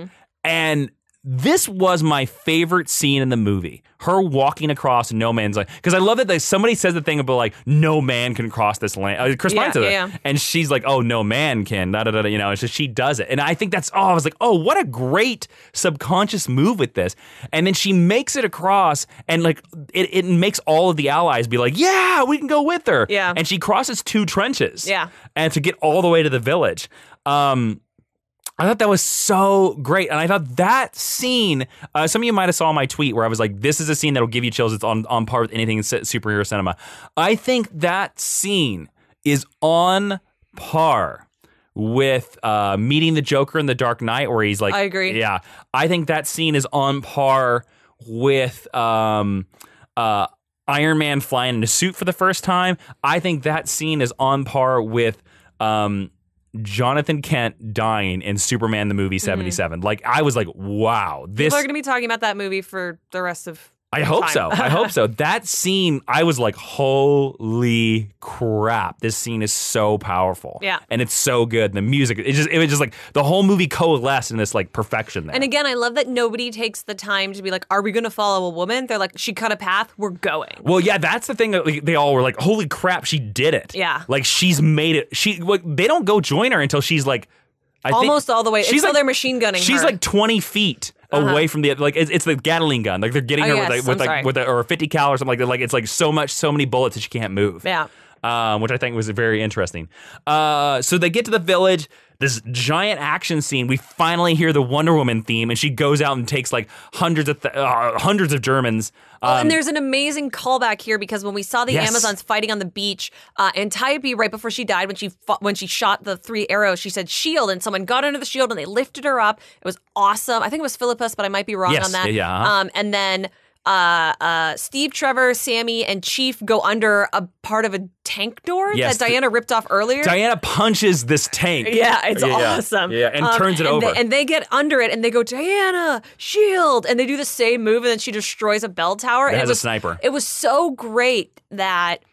Speaker 1: and this was my favorite scene in the movie. Her walking across no man's land. Because I love that somebody says the thing about like, no man can cross this land. Chris Pine said that. And she's like, oh, no man can. Da, da, da, da, you know, it's just she does it. And I think I was like, oh, what a great subconscious move with this. And then she makes it across, and like it makes all of the allies be like, yeah, we can go with her.
Speaker 2: Yeah.
Speaker 1: And she crosses 2 trenches.
Speaker 2: Yeah.
Speaker 1: And to get all the way to the village. I thought that was so great. And I thought that scene, some of you might have saw my tweet where I was like, this is a scene that'll give you chills. It's on par with anything in superhero cinema. I think that scene is on par with meeting the Joker in The Dark Knight, where he's like,
Speaker 2: I agree.
Speaker 1: Yeah. I think that scene is on par with Iron Man flying in a suit for the first time. I think that scene is on par with Jonathan Kent dying in Superman the movie 77. Like, I was like, wow. This
Speaker 2: People are going to be talking about that movie for the rest of
Speaker 1: I hope
Speaker 2: time.
Speaker 1: so. I hope so. That scene, I was like, holy crap. This scene is so powerful.
Speaker 2: Yeah.
Speaker 1: And it's so good. The music, it was just like the whole movie coalesced in this like perfection there.
Speaker 2: And again, I love that nobody takes the time to be like, are we going to follow a woman? They're like, she cut a path, we're going.
Speaker 1: Well, yeah, that's the thing that like, they all were like, holy crap, she did it.
Speaker 2: Yeah.
Speaker 1: Like, she's made it. They don't go join her until she's like,
Speaker 2: Almost all the way.
Speaker 1: She's
Speaker 2: until
Speaker 1: like,
Speaker 2: they're machine gunning
Speaker 1: She's
Speaker 2: her.
Speaker 1: like 20 feet away from the, like, it's the Gatling gun. Like, they're getting her with or a 50 cal or something like that. Like, it's like so many bullets that she can't move.
Speaker 2: Yeah.
Speaker 1: Which I think was very interesting. So they get to the village, this giant action scene. We finally hear the Wonder Woman theme, and she goes out and takes like hundreds of Germans.
Speaker 2: And there's an amazing callback here, because when we saw the Amazons fighting on the beach, Antiope, right before she died, when she shot the 3 arrows, she said shield, and someone got under the shield and they lifted her up. It was awesome. I think it was Philippus, but I might be wrong on that.
Speaker 1: Yeah.
Speaker 2: And then Steve, Trevor, Sammy, and Chief go under a part of a tank door that Diana ripped off earlier.
Speaker 1: Diana punches this tank.
Speaker 2: Yeah, it's awesome.
Speaker 1: Yeah, and turns it over.
Speaker 2: And they get under it, and they go, Diana, shield! And they do the same move, and then she destroys a bell tower.
Speaker 1: It has a sniper.
Speaker 2: It was so great that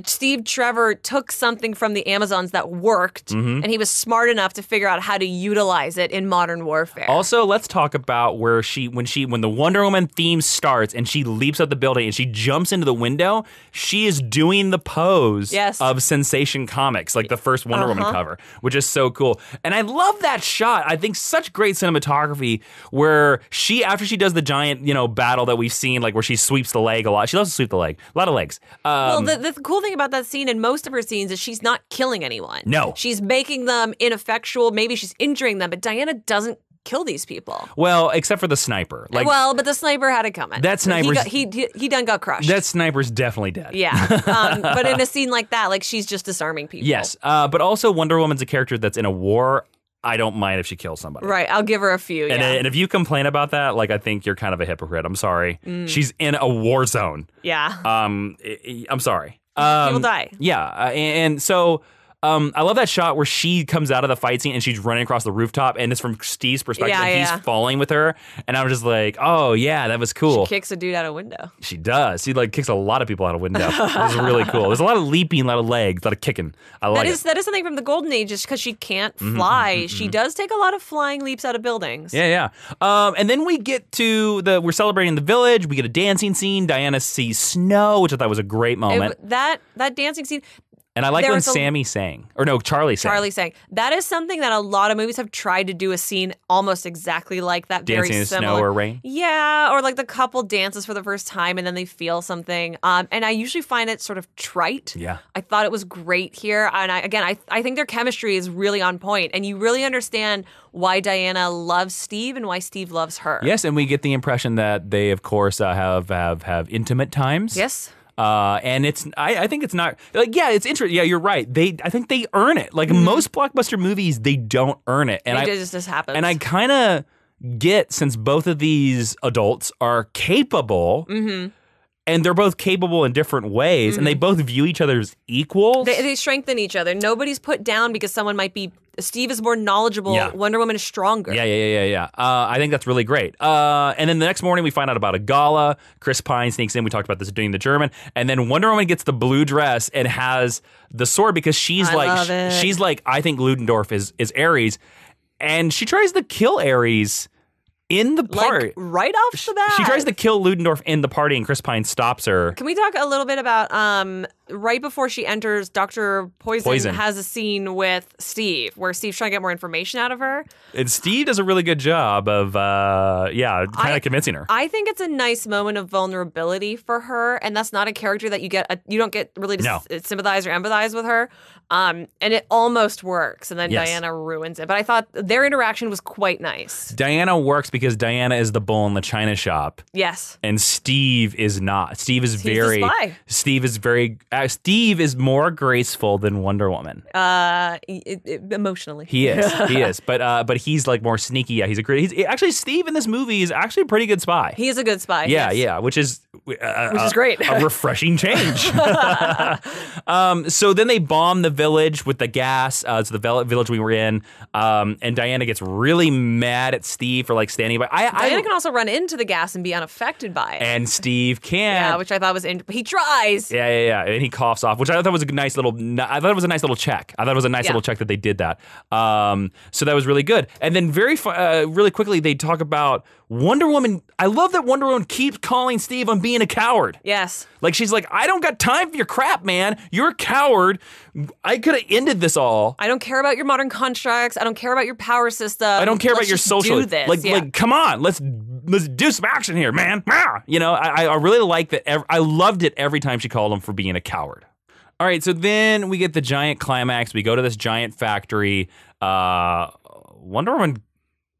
Speaker 2: Steve Trevor took something from the Amazons that worked, and he was smart enough to figure out how to utilize it in modern warfare.
Speaker 1: Also, let's talk about where when the Wonder Woman theme starts and she leaps up the building and she jumps into the window, she is doing the pose of Sensation Comics, like the first Wonder Woman cover, which is so cool. And I love that shot. I think such great cinematography where after she does the giant, battle that we've seen, like where she sweeps the leg a lot. She loves to sweep the leg. A lot of legs.
Speaker 2: Well, the cool thing about that scene and most of her scenes is she's not killing anyone.
Speaker 1: No.
Speaker 2: She's making them ineffectual. Maybe she's injuring them, but Diana doesn't kill these people.
Speaker 1: Well, except for the sniper.
Speaker 2: But the sniper had it coming.
Speaker 1: That sniper's...
Speaker 2: He done got crushed.
Speaker 1: That sniper's definitely dead.
Speaker 2: Yeah. But in a scene like that, like, she's just disarming people.
Speaker 1: Yes. But also Wonder Woman's a character that's in a war. I don't mind if she kills somebody.
Speaker 2: Right. I'll give her a few,
Speaker 1: and if you complain about that, like, I think you're kind of a hypocrite. I'm sorry. She's in a war zone.
Speaker 2: Yeah.
Speaker 1: I'm sorry.
Speaker 2: People die.
Speaker 1: Yeah. And so... I love that shot where she comes out of the fight scene and she's running across the rooftop, and it's from Steve's perspective, and he's falling with her. And I'm just like, oh, yeah, that was cool.
Speaker 2: She kicks a dude out a window.
Speaker 1: She does. She kicks a lot of people out a window. It was really cool. There's a lot of leaping, a lot of legs, a lot of kicking. I like it.
Speaker 2: That is something from the Golden Age, just because she can't fly. She does take a lot of flying leaps out of buildings.
Speaker 1: Yeah. And then we get to we're celebrating the village. We get a dancing scene. Diana sees snow, which I thought was a great moment.
Speaker 2: That dancing scene...
Speaker 1: And I like when Sammy sang. Or no, Charlie sang.
Speaker 2: Charlie sang. That is something that a lot of movies have tried to do a scene almost exactly like that.
Speaker 1: Dancing
Speaker 2: very
Speaker 1: in
Speaker 2: similar.
Speaker 1: Snow or rain?
Speaker 2: Yeah, or like the couple dances for the first time and then they feel something. And I usually find it sort of trite.
Speaker 1: Yeah.
Speaker 2: I thought it was great here. And I think their chemistry is really on point. And you really understand why Diana loves Steve and why Steve loves her.
Speaker 1: Yes, and we get the impression that they, of course, have intimate times.
Speaker 2: Yes.
Speaker 1: And I think it's not like, it's interesting. Yeah, you're right. I think they earn it. Like most blockbuster movies, they don't earn it. And
Speaker 2: it just happens.
Speaker 1: And I kind of get, since both of these adults are capable, and they're both capable in different ways, and they both view each other as equals.
Speaker 2: They strengthen each other. Nobody's put down because someone might be. Steve is more knowledgeable.
Speaker 1: Yeah.
Speaker 2: Wonder Woman is stronger.
Speaker 1: Yeah. I think that's really great. And then the next morning we find out about a gala. Chris Pine sneaks in. We talked about this during the German. And then Wonder Woman gets the blue dress and has the sword because she's
Speaker 2: love it.
Speaker 1: she's like, I think Ludendorff is Ares. And she tries to kill Ares in the party.
Speaker 2: Like, right off the bat.
Speaker 1: She tries to kill Ludendorff in the party, and Chris Pine stops her.
Speaker 2: Can we talk a little bit about right before she enters, Dr. Poison has a scene with Steve where Steve's trying to get more information out of her.
Speaker 1: And Steve does a really good job of, kind of convincing her.
Speaker 2: I think it's a nice moment of vulnerability for her, and that's not a character that you don't get really to sympathize or empathize with her. And it almost works, and then Diana ruins it. But I thought their interaction was quite nice.
Speaker 1: Diana works because Diana is the bull in the china shop.
Speaker 2: Yes.
Speaker 1: And Steve is not. Steve is
Speaker 2: the spy.
Speaker 1: Steve is more graceful than Wonder Woman.
Speaker 2: Emotionally.
Speaker 1: He is. But he's like more sneaky. Yeah, actually Steve in this movie is actually a pretty good spy.
Speaker 2: He is a good spy.
Speaker 1: Yeah,
Speaker 2: yes.
Speaker 1: yeah, which is
Speaker 2: great.
Speaker 1: A refreshing change. So then they bomb the village with the gas. It's the village we were in. And Diana gets really mad at Steve for like standing by.
Speaker 2: Diana can also run into the gas and be unaffected by it.
Speaker 1: And Steve can't.
Speaker 2: Yeah, which I thought was he tries.
Speaker 1: Yeah. And he coughs off, which I thought was a nice little. I thought it was a nice little check. I thought it was a nice little check that they did that. So that was really good. And then really quickly they talk about Wonder Woman. I love that Wonder Woman keeps calling Steve on being a coward.
Speaker 2: Yes.
Speaker 1: Like she's like, I don't got time for your crap, man. You're a coward. I could have ended this all.
Speaker 2: I don't care about your modern constructs. I don't care about your power system.
Speaker 1: I don't care about your social.
Speaker 2: Do this.
Speaker 1: Like, come on, let's do some action here, man. You know, I really like that. I loved it every time she called him for being a coward. All right, so then we get the giant climax. We go to this giant factory. Wonder Woman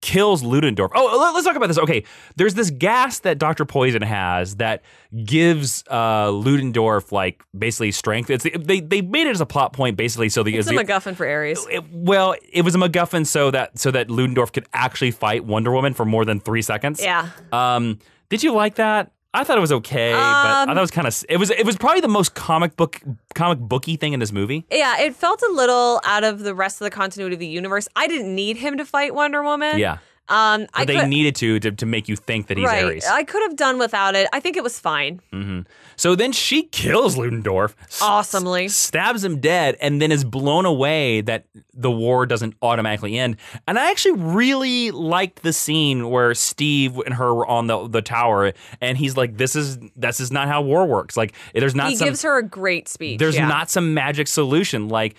Speaker 1: kills Ludendorff. Oh, let's talk about this. Okay, there's this gas that Dr. Poison has that gives Ludendorff like basically strength. They made it as a plot point basically so
Speaker 2: it's a MacGuffin for Ares.
Speaker 1: It was a MacGuffin so that Ludendorff could actually fight Wonder Woman for more than 3 seconds.
Speaker 2: Yeah.
Speaker 1: Did you like that? I thought it was okay, but I thought it was kind of it was probably the most comic booky thing in this movie.
Speaker 2: Yeah, it felt a little out of the rest of the continuity of the universe. I didn't need him to fight Wonder Woman.
Speaker 1: Yeah. But they needed to make you think that he's Ares.
Speaker 2: I could have done without it. I think it was fine.
Speaker 1: Mm-hmm. So then she kills Ludendorff.
Speaker 2: Awesomely.
Speaker 1: Stabs him dead and then is blown away that the war doesn't automatically end. And I actually really liked the scene where Steve and her were on the tower and he's like, this is not how war works. Like he
Speaker 2: gives her a great speech.
Speaker 1: There's not some magic solution. Like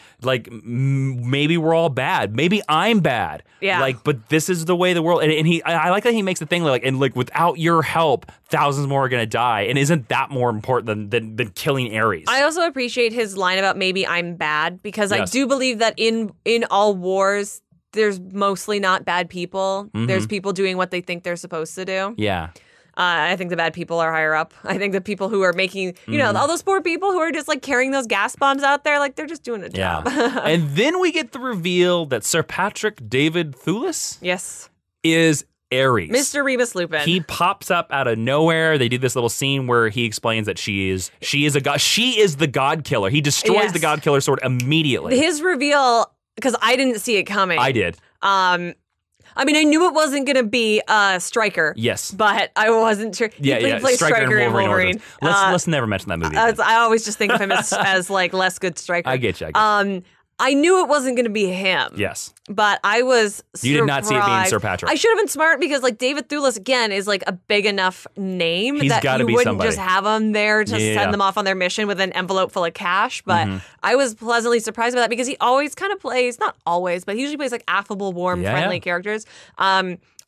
Speaker 1: maybe we're all bad. Maybe I'm bad.
Speaker 2: Yeah.
Speaker 1: But this is the way the world, and I like that he makes the thing like without your help, thousands more are gonna die, and isn't that more important than killing Ares?
Speaker 2: I also appreciate his line about maybe I'm bad because I do believe that in all wars there's mostly not bad people. Mm-hmm. There's people doing what they think they're supposed to do.
Speaker 1: Yeah.
Speaker 2: I think the bad people are higher up. I think the people who are making, all those poor people who are just like carrying those gas bombs out there, like they're just doing a job.
Speaker 1: Yeah. And then we get the reveal that Sir Patrick David Thewlis is Ares.
Speaker 2: Mr. Remus Lupin.
Speaker 1: He pops up out of nowhere. They do this little scene where he explains that she is a god. She is the god killer. He destroys the god killer sword immediately.
Speaker 2: His reveal, because I didn't see it coming.
Speaker 1: I did.
Speaker 2: I mean, I knew it wasn't going to be Stryker.
Speaker 1: Yes. But
Speaker 2: I wasn't sure. He plays Stryker in Wolverine.
Speaker 1: Let's never mention that movie.
Speaker 2: I always just think of him as like less good Stryker.
Speaker 1: I get you.
Speaker 2: I knew it wasn't going to be him.
Speaker 1: Yes.
Speaker 2: But I was surprised.
Speaker 1: You did not see it being Sir Patrick.
Speaker 2: I should have been smart because like David Thewlis, again, is like a big enough name that you wouldn't
Speaker 1: somebody.
Speaker 2: just have him there to send them off on their mission with an envelope full of cash. But I was pleasantly surprised by that because he always kind of plays, not always, but he usually plays like affable, warm, friendly characters.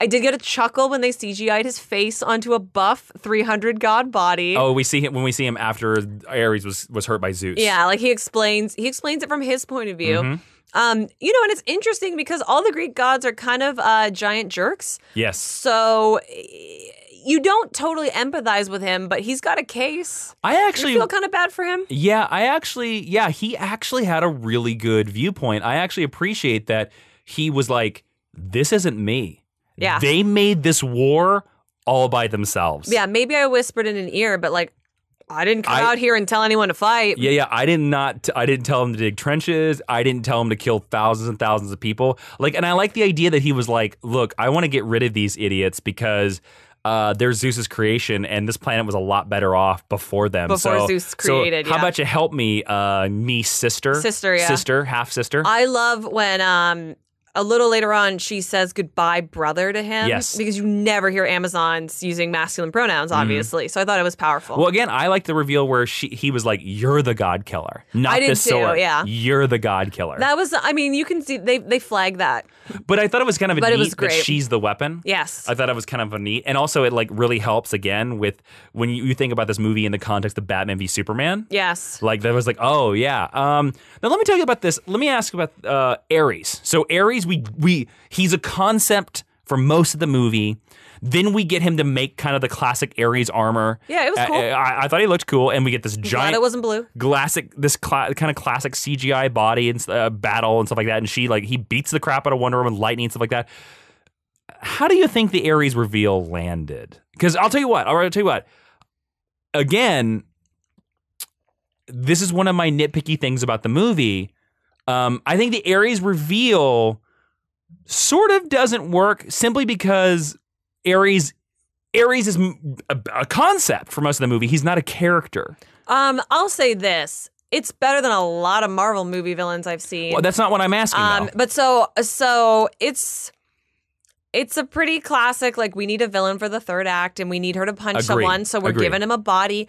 Speaker 2: I did get a chuckle when they CGI'd his face onto a buff 300 god body.
Speaker 1: Oh, we see him after Ares was hurt by Zeus.
Speaker 2: Yeah, like he explains it from his point of view.
Speaker 1: Mm-hmm.
Speaker 2: And it's interesting because all the Greek gods are kind of giant jerks.
Speaker 1: Yes.
Speaker 2: So you don't totally empathize with him, but he's got a case. You feel kind of bad for him.
Speaker 1: Yeah, he actually had a really good viewpoint. I actually appreciate that he was like, this isn't me.
Speaker 2: Yeah.
Speaker 1: They made this war all by themselves.
Speaker 2: Yeah, maybe I whispered in an ear, but like, I didn't come out here and tell anyone to fight.
Speaker 1: Yeah. I didn't tell him to dig trenches. I didn't tell him to kill thousands and thousands of people. Like, and I like the idea that he was like, look, I want to get rid of these idiots because they're Zeus's creation, and this planet was a lot better off before them.
Speaker 2: Before Zeus created,
Speaker 1: so how about you help me, sister?
Speaker 2: Sister, yeah.
Speaker 1: Sister, half sister.
Speaker 2: I love when a little later on, she says goodbye, brother, to him.
Speaker 1: Yes.
Speaker 2: Because you never hear Amazons using masculine pronouns, obviously. So I thought it was powerful.
Speaker 1: Well, again, I like the reveal where he was like, "You're the God Killer, not
Speaker 2: I did
Speaker 1: this
Speaker 2: too,
Speaker 1: sword.
Speaker 2: yeah.
Speaker 1: You're the God Killer."
Speaker 2: That was, I mean, you can see they flag that.
Speaker 1: But I thought it was kind of
Speaker 2: But it
Speaker 1: neat
Speaker 2: was great.
Speaker 1: that she's the weapon.
Speaker 2: Yes.
Speaker 1: I thought it was kind of a neat. And also it like really helps again with when you think about this movie in the context of Batman v Superman.
Speaker 2: Yes.
Speaker 1: Like that was like, oh yeah. Now let me tell you about this. Let me ask about Ares. So Ares, he's a concept for most of the movie. Then we get him to make kind of the classic Ares armor.
Speaker 2: Yeah, it was cool.
Speaker 1: I thought he looked cool, and we get this giant.
Speaker 2: Glad it wasn't blue.
Speaker 1: Kind of classic CGI body and battle and stuff like that. And he beats the crap out of Wonder Woman, lightning and stuff like that. How do you think the Ares reveal landed? Because I'll tell you what. Again, this is one of my nitpicky things about the movie. I think the Ares reveal sort of doesn't work simply because Ares is a concept for most of the movie. He's not a character.
Speaker 2: I'll say this. It's better than a lot of Marvel movie villains I've seen.
Speaker 1: Well, that's not what I'm asking, though.
Speaker 2: But so it's a pretty classic, like, we need a villain for the third act and we need her to punch someone, so we're giving him a body.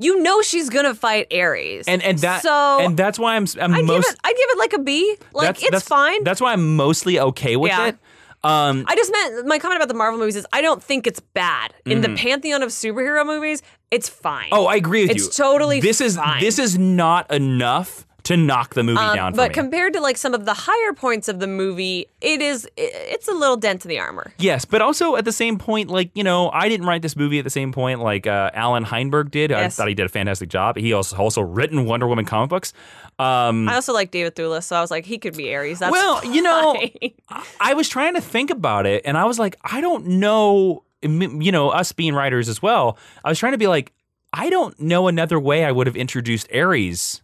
Speaker 2: You know she's gonna fight Ares. And
Speaker 1: that's why I give
Speaker 2: it like a B. Like, it's fine.
Speaker 1: That's why I'm mostly okay with it.
Speaker 2: I just meant my comment about the Marvel movies is I don't think it's bad. In the pantheon of superhero movies, it's fine.
Speaker 1: Oh, I agree with you.
Speaker 2: It's totally fine.
Speaker 1: This is not enough to knock the movie down for me.
Speaker 2: But compared to like some of the higher points of the movie, it's a little dent in the armor.
Speaker 1: Yes, but also at the same point, like, you know, I didn't write this movie at the same point like Alan Heinberg did. Yes. I thought he did a fantastic job. He also written Wonder Woman comic books.
Speaker 2: I also like David Thewlis, so I was like, he could be Ares. That's fine.
Speaker 1: You know, I was trying to think about it, and I was like, I don't know, you know, us being writers as well, I was trying to be like, I don't know another way I would have introduced Ares.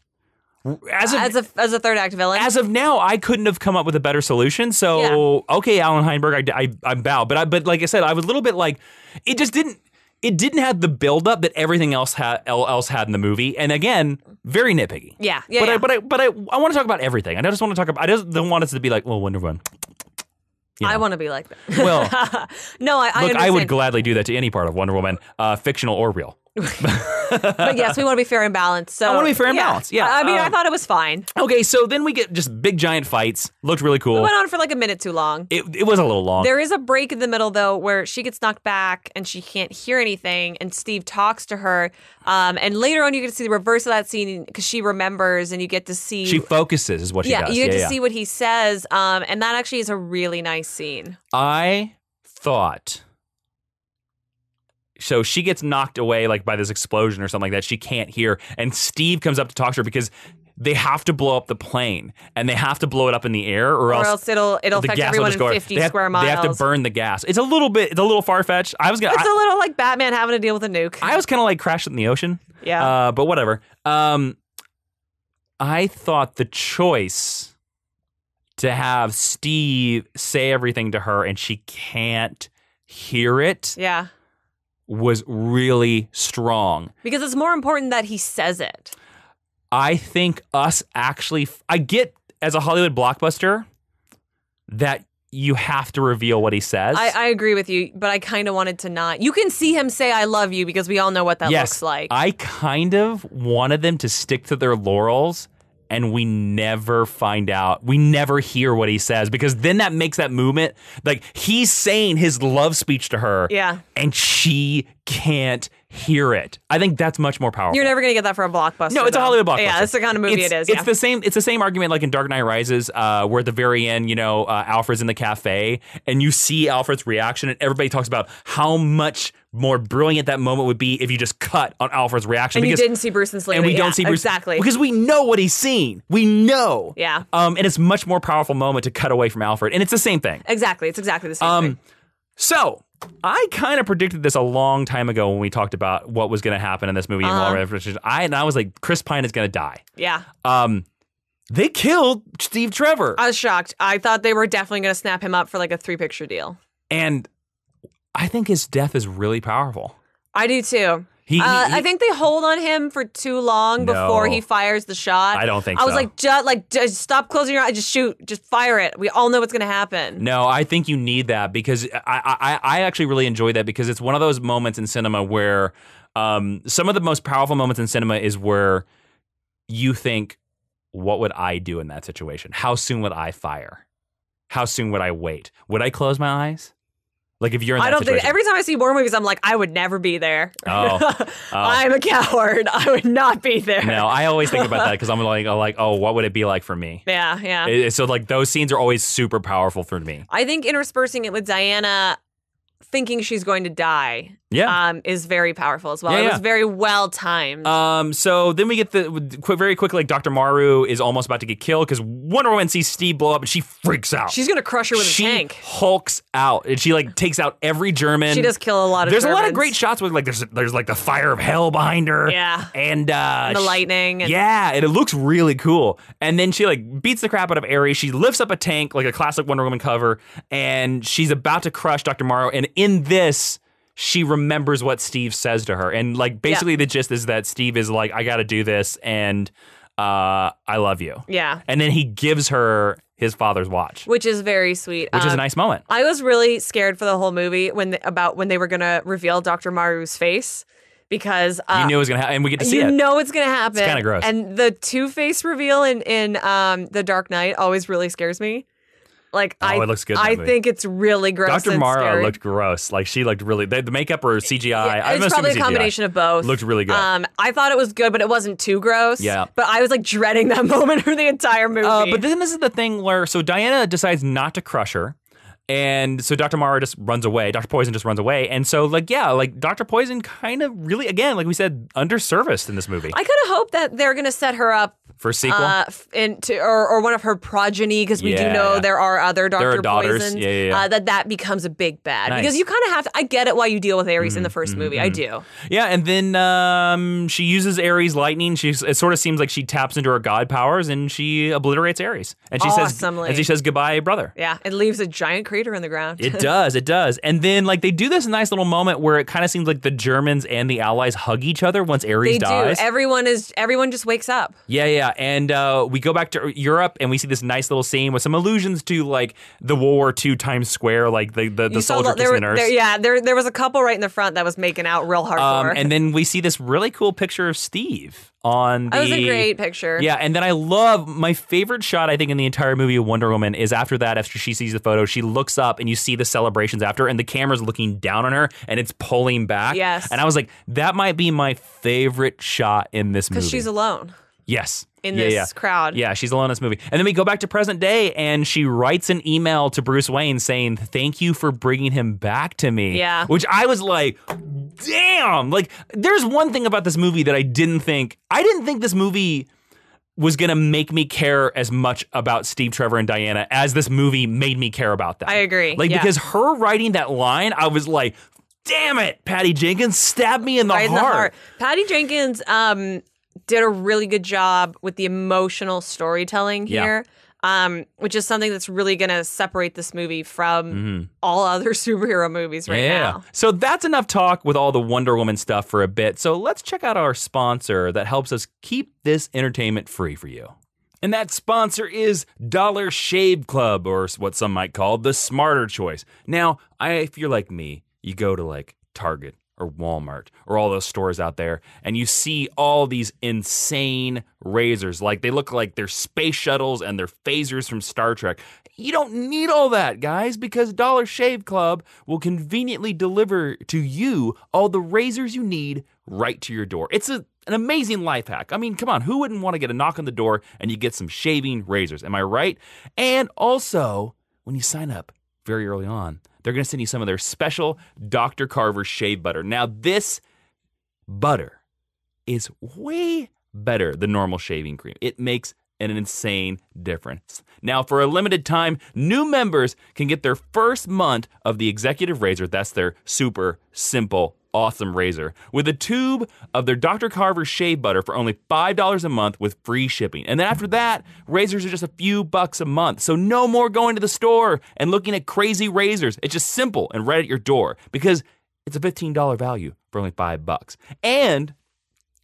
Speaker 1: As
Speaker 2: a third act villain.
Speaker 1: As of now, I couldn't have come up with a better solution. So, okay, Alan Heinberg, I bow. But like I said, I was a little bit like, it just didn't. It didn't have the buildup that everything else had in the movie, and again, very nitpicky.
Speaker 2: Yeah.
Speaker 1: But I want to talk about everything. I just want to talk about. I just don't want us to be like, well, Wonder Woman. You know.
Speaker 2: I want to be like that.
Speaker 1: Well,
Speaker 2: no, I understand.
Speaker 1: I would gladly do that to any part of Wonder Woman, fictional or real.
Speaker 2: But yes, we want to be fair and balanced. So
Speaker 1: I want to be fair and balanced. Yeah,
Speaker 2: I mean, I thought it was fine.
Speaker 1: Okay, so then we get just big giant fights. Looked really cool.
Speaker 2: It went on for like a minute too long.
Speaker 1: It was a little long.
Speaker 2: There is a break in the middle though, where she gets knocked back and she can't hear anything, and Steve talks to her. And later on, you get to see the reverse of that scene because she remembers, and you get to see
Speaker 1: she focuses is what she does.
Speaker 2: You get to see what he says, and that actually is a really nice scene.
Speaker 1: I thought. So she gets knocked away like by this explosion or something like that. She can't hear. And Steve comes up to talk to her because they have to blow up the plane and they have to blow it up in the air or else
Speaker 2: it'll affect everyone in 50 square miles.
Speaker 1: They have to burn the gas. It's a little far-fetched.
Speaker 2: It's a little like Batman having to deal with a nuke.
Speaker 1: I was kind of like Crash in the Ocean.
Speaker 2: Yeah.
Speaker 1: But whatever. I thought the choice to have Steve say everything to her and she can't hear it.
Speaker 2: Yeah.
Speaker 1: Was really strong.
Speaker 2: Because it's more important that he says it.
Speaker 1: I think I get as a Hollywood blockbuster that you have to reveal what he says.
Speaker 2: I agree with you, but I kind of wanted to not. You can see him say I love you because we all know what that looks like.
Speaker 1: I kind of wanted them to stick to their laurels and we never find out. We never hear what he says because then that makes that movement. Like he's saying his love speech to her.
Speaker 2: Yeah.
Speaker 1: And she can't hear it. I think that's much more powerful.
Speaker 2: You're never going to get that for a blockbuster.
Speaker 1: No, it's a Hollywood blockbuster.
Speaker 2: Yeah, that's the kind of movie it is.
Speaker 1: It's the same. It's the same argument like in Dark Knight Rises, where at the very end, you know, Alfred's in the cafe and you see Alfred's reaction, and everybody talks about how much more brilliant that moment would be if you just cut on Alfred's reaction.
Speaker 2: And you didn't see Bruce and Selena.
Speaker 1: And we don't see Bruce
Speaker 2: exactly
Speaker 1: because we know what he's seen. We know.
Speaker 2: Yeah.
Speaker 1: And it's a much more powerful moment to cut away from Alfred, and it's the same thing.
Speaker 2: Exactly. It's exactly the same thing.
Speaker 1: So I kind of predicted this a long time ago when we talked about what was going to happen in this movie. I was like, Chris Pine is going to die.
Speaker 2: Yeah.
Speaker 1: They killed Steve Trevor.
Speaker 2: I was shocked. I thought they were definitely going to snap him up for like a 3-picture deal.
Speaker 1: And I think his death is really powerful.
Speaker 2: I do too. I think they hold on him for too long before he fires the shot.
Speaker 1: I don't think so.
Speaker 2: I was like, just stop closing your eyes, just shoot, just fire it. We all know what's going to happen.
Speaker 1: No, I think you need that because I actually really enjoy that because it's one of those moments in cinema where some of the most powerful moments in cinema is where you think, what would I do in that situation? How soon would I fire? How soon would I wait? Would I close my eyes? Like if you're in that situation.
Speaker 2: Think every time I see war movies, I'm like, I would never be there.
Speaker 1: Oh.
Speaker 2: I'm a coward. I would not be there.
Speaker 1: No, I always think about that because I'm like, oh, what would it be like for me?
Speaker 2: Yeah.
Speaker 1: So like those scenes are always super powerful for me.
Speaker 2: I think interspersing it with Diana thinking she's going to die is very powerful as well. It was very well timed.
Speaker 1: So then we get very quickly, like Dr. Maru is almost about to get killed because Wonder Woman sees Steve blow up and she freaks out.
Speaker 2: She's going to crush her with a tank.
Speaker 1: She hulks out and she like takes out every German.
Speaker 2: She does kill a lot of
Speaker 1: There's
Speaker 2: Germans.
Speaker 1: A lot of great shots with like there's like the fire of hell behind her.
Speaker 2: Yeah.
Speaker 1: And
Speaker 2: the lightning.
Speaker 1: And it looks really cool. And then she like beats the crap out of Ares. She lifts up a tank like a classic Wonder Woman cover and she's about to crush Dr. Maru. And in this, she remembers what Steve says to her. And like basically the gist is that Steve is like, I got to do this and I love you.
Speaker 2: Yeah.
Speaker 1: And then he gives her his father's watch.
Speaker 2: Which is very sweet.
Speaker 1: Which is a nice moment.
Speaker 2: I was really scared for the whole movie when they were going to reveal Dr. Maru's face. Because
Speaker 1: you knew it was going to happen, and we get to see it.
Speaker 2: You know it's going to happen.
Speaker 1: It's kind of gross.
Speaker 2: And the Two-Face reveal in The Dark Knight always really scares me. Like
Speaker 1: it looks good.
Speaker 2: I think it's really gross.
Speaker 1: Dr. Mara
Speaker 2: scary.
Speaker 1: looked gross. Like she looked really. The makeup or CGI.
Speaker 2: It's probably a combination of both.
Speaker 1: Looked really good.
Speaker 2: I thought it was good, but it wasn't too gross.
Speaker 1: Yeah.
Speaker 2: But I was like dreading that moment for the entire movie.
Speaker 1: But then this is the thing where Diana decides not to crush her. And so Dr. Mara just runs away. Dr. Poison just runs away. And so, Dr. Poison kind of really, again, like we said, underserviced in this movie.
Speaker 2: I kind of hope that they're going to set her up
Speaker 1: for a sequel?
Speaker 2: Or one of her progeny, because we do know there are other Dr. Poisons.
Speaker 1: Yeah.
Speaker 2: That becomes a big bad.
Speaker 1: Nice.
Speaker 2: Because you kind of have to, I get it why you deal with Ares in the first movie. I do.
Speaker 1: Yeah, and then she uses Ares lightning. It sort of seems like she taps into her god powers and she obliterates Ares. And she says goodbye, brother.
Speaker 2: Yeah, it leaves a giant crater in the ground.
Speaker 1: It does. And then they do this nice little moment where it kind of seems like the Germans and the Allies hug each other once Ares dies.
Speaker 2: They do. Everyone just wakes up.
Speaker 1: Yeah. And we go back to Europe and we see this nice little scene with some allusions to like the World War II Times Square, like the soldier kissing the nurse.
Speaker 2: There was a couple right in the front that was making out real hardcore.
Speaker 1: And then we see this really cool picture of Steve on the...
Speaker 2: That was a great picture.
Speaker 1: Yeah, and then I love... My favorite shot, I think, in the entire movie of Wonder Woman is after she sees the photo, she looks up and you see the celebrations after, and the camera's looking down on her, and it's pulling back.
Speaker 2: Yes.
Speaker 1: And I was like, that might be my favorite shot in this movie.
Speaker 2: Because she's alone.
Speaker 1: Yes.
Speaker 2: In this crowd.
Speaker 1: Yeah, she's alone in this movie. And then we go back to present day, and she writes an email to Bruce Wayne saying, thank you for bringing him back to me.
Speaker 2: Yeah.
Speaker 1: Which I was like, damn. Like, there's one thing about this movie that I didn't think this movie was going to make me care as much about Steve Trevor and Diana as this movie made me care about them.
Speaker 2: I agree.
Speaker 1: Because her writing that line, I was like, damn it, Patty Jenkins, stab me in the heart.
Speaker 2: Patty Jenkins, did a really good job with the emotional storytelling here, which is something that's really going to separate this movie from all other superhero movies now.
Speaker 1: So that's enough talk with all the Wonder Woman stuff for a bit. So let's check out our sponsor that helps us keep this entertainment free for you. And that sponsor is Dollar Shave Club, or what some might call the smarter choice. Now, if you're like me, you go to like Target or Walmart or all those stores out there, and you see all these insane razors. Like, they look like they're space shuttles and they're phasers from Star Trek. You don't need all that, guys, because Dollar Shave Club will conveniently deliver to you all the razors you need right to your door. It's an amazing life hack. I mean, come on, who wouldn't want to get a knock on the door and you get some shaving razors? Am I right? And also, when you sign up very early on, they're going to send you some of their special Dr. Carver shave butter. Now, this butter is way better than normal shaving cream. It makes and an insane difference. Now, for a limited time, new members can get their first month of the Executive Razor. That's their super simple, awesome razor, with a tube of their Dr. Carver shave butter for only $5 a month with free shipping. And then after that, razors are just a few bucks a month. So no more going to the store and looking at crazy razors. It's just simple and right at your door because it's a $15 value for only $5. And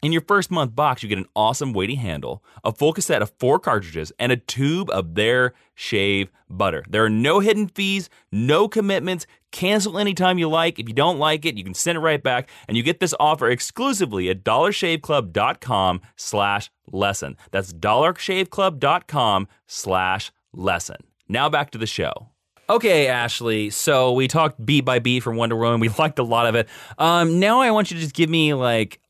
Speaker 1: in your first month box, you get an awesome weighty handle, a full cassette of 4 cartridges, and a tube of their shave butter. There are no hidden fees, no commitments. Cancel anytime you like. If you don't like it, you can send it right back. And you get this offer exclusively at dollarshaveclub.com/lesson. That's dollarshaveclub.com/lesson. Now back to the show. Okay, Ashley, so we talked beat by beat for Wonder Woman. We liked a lot of it. Now I want you to just give me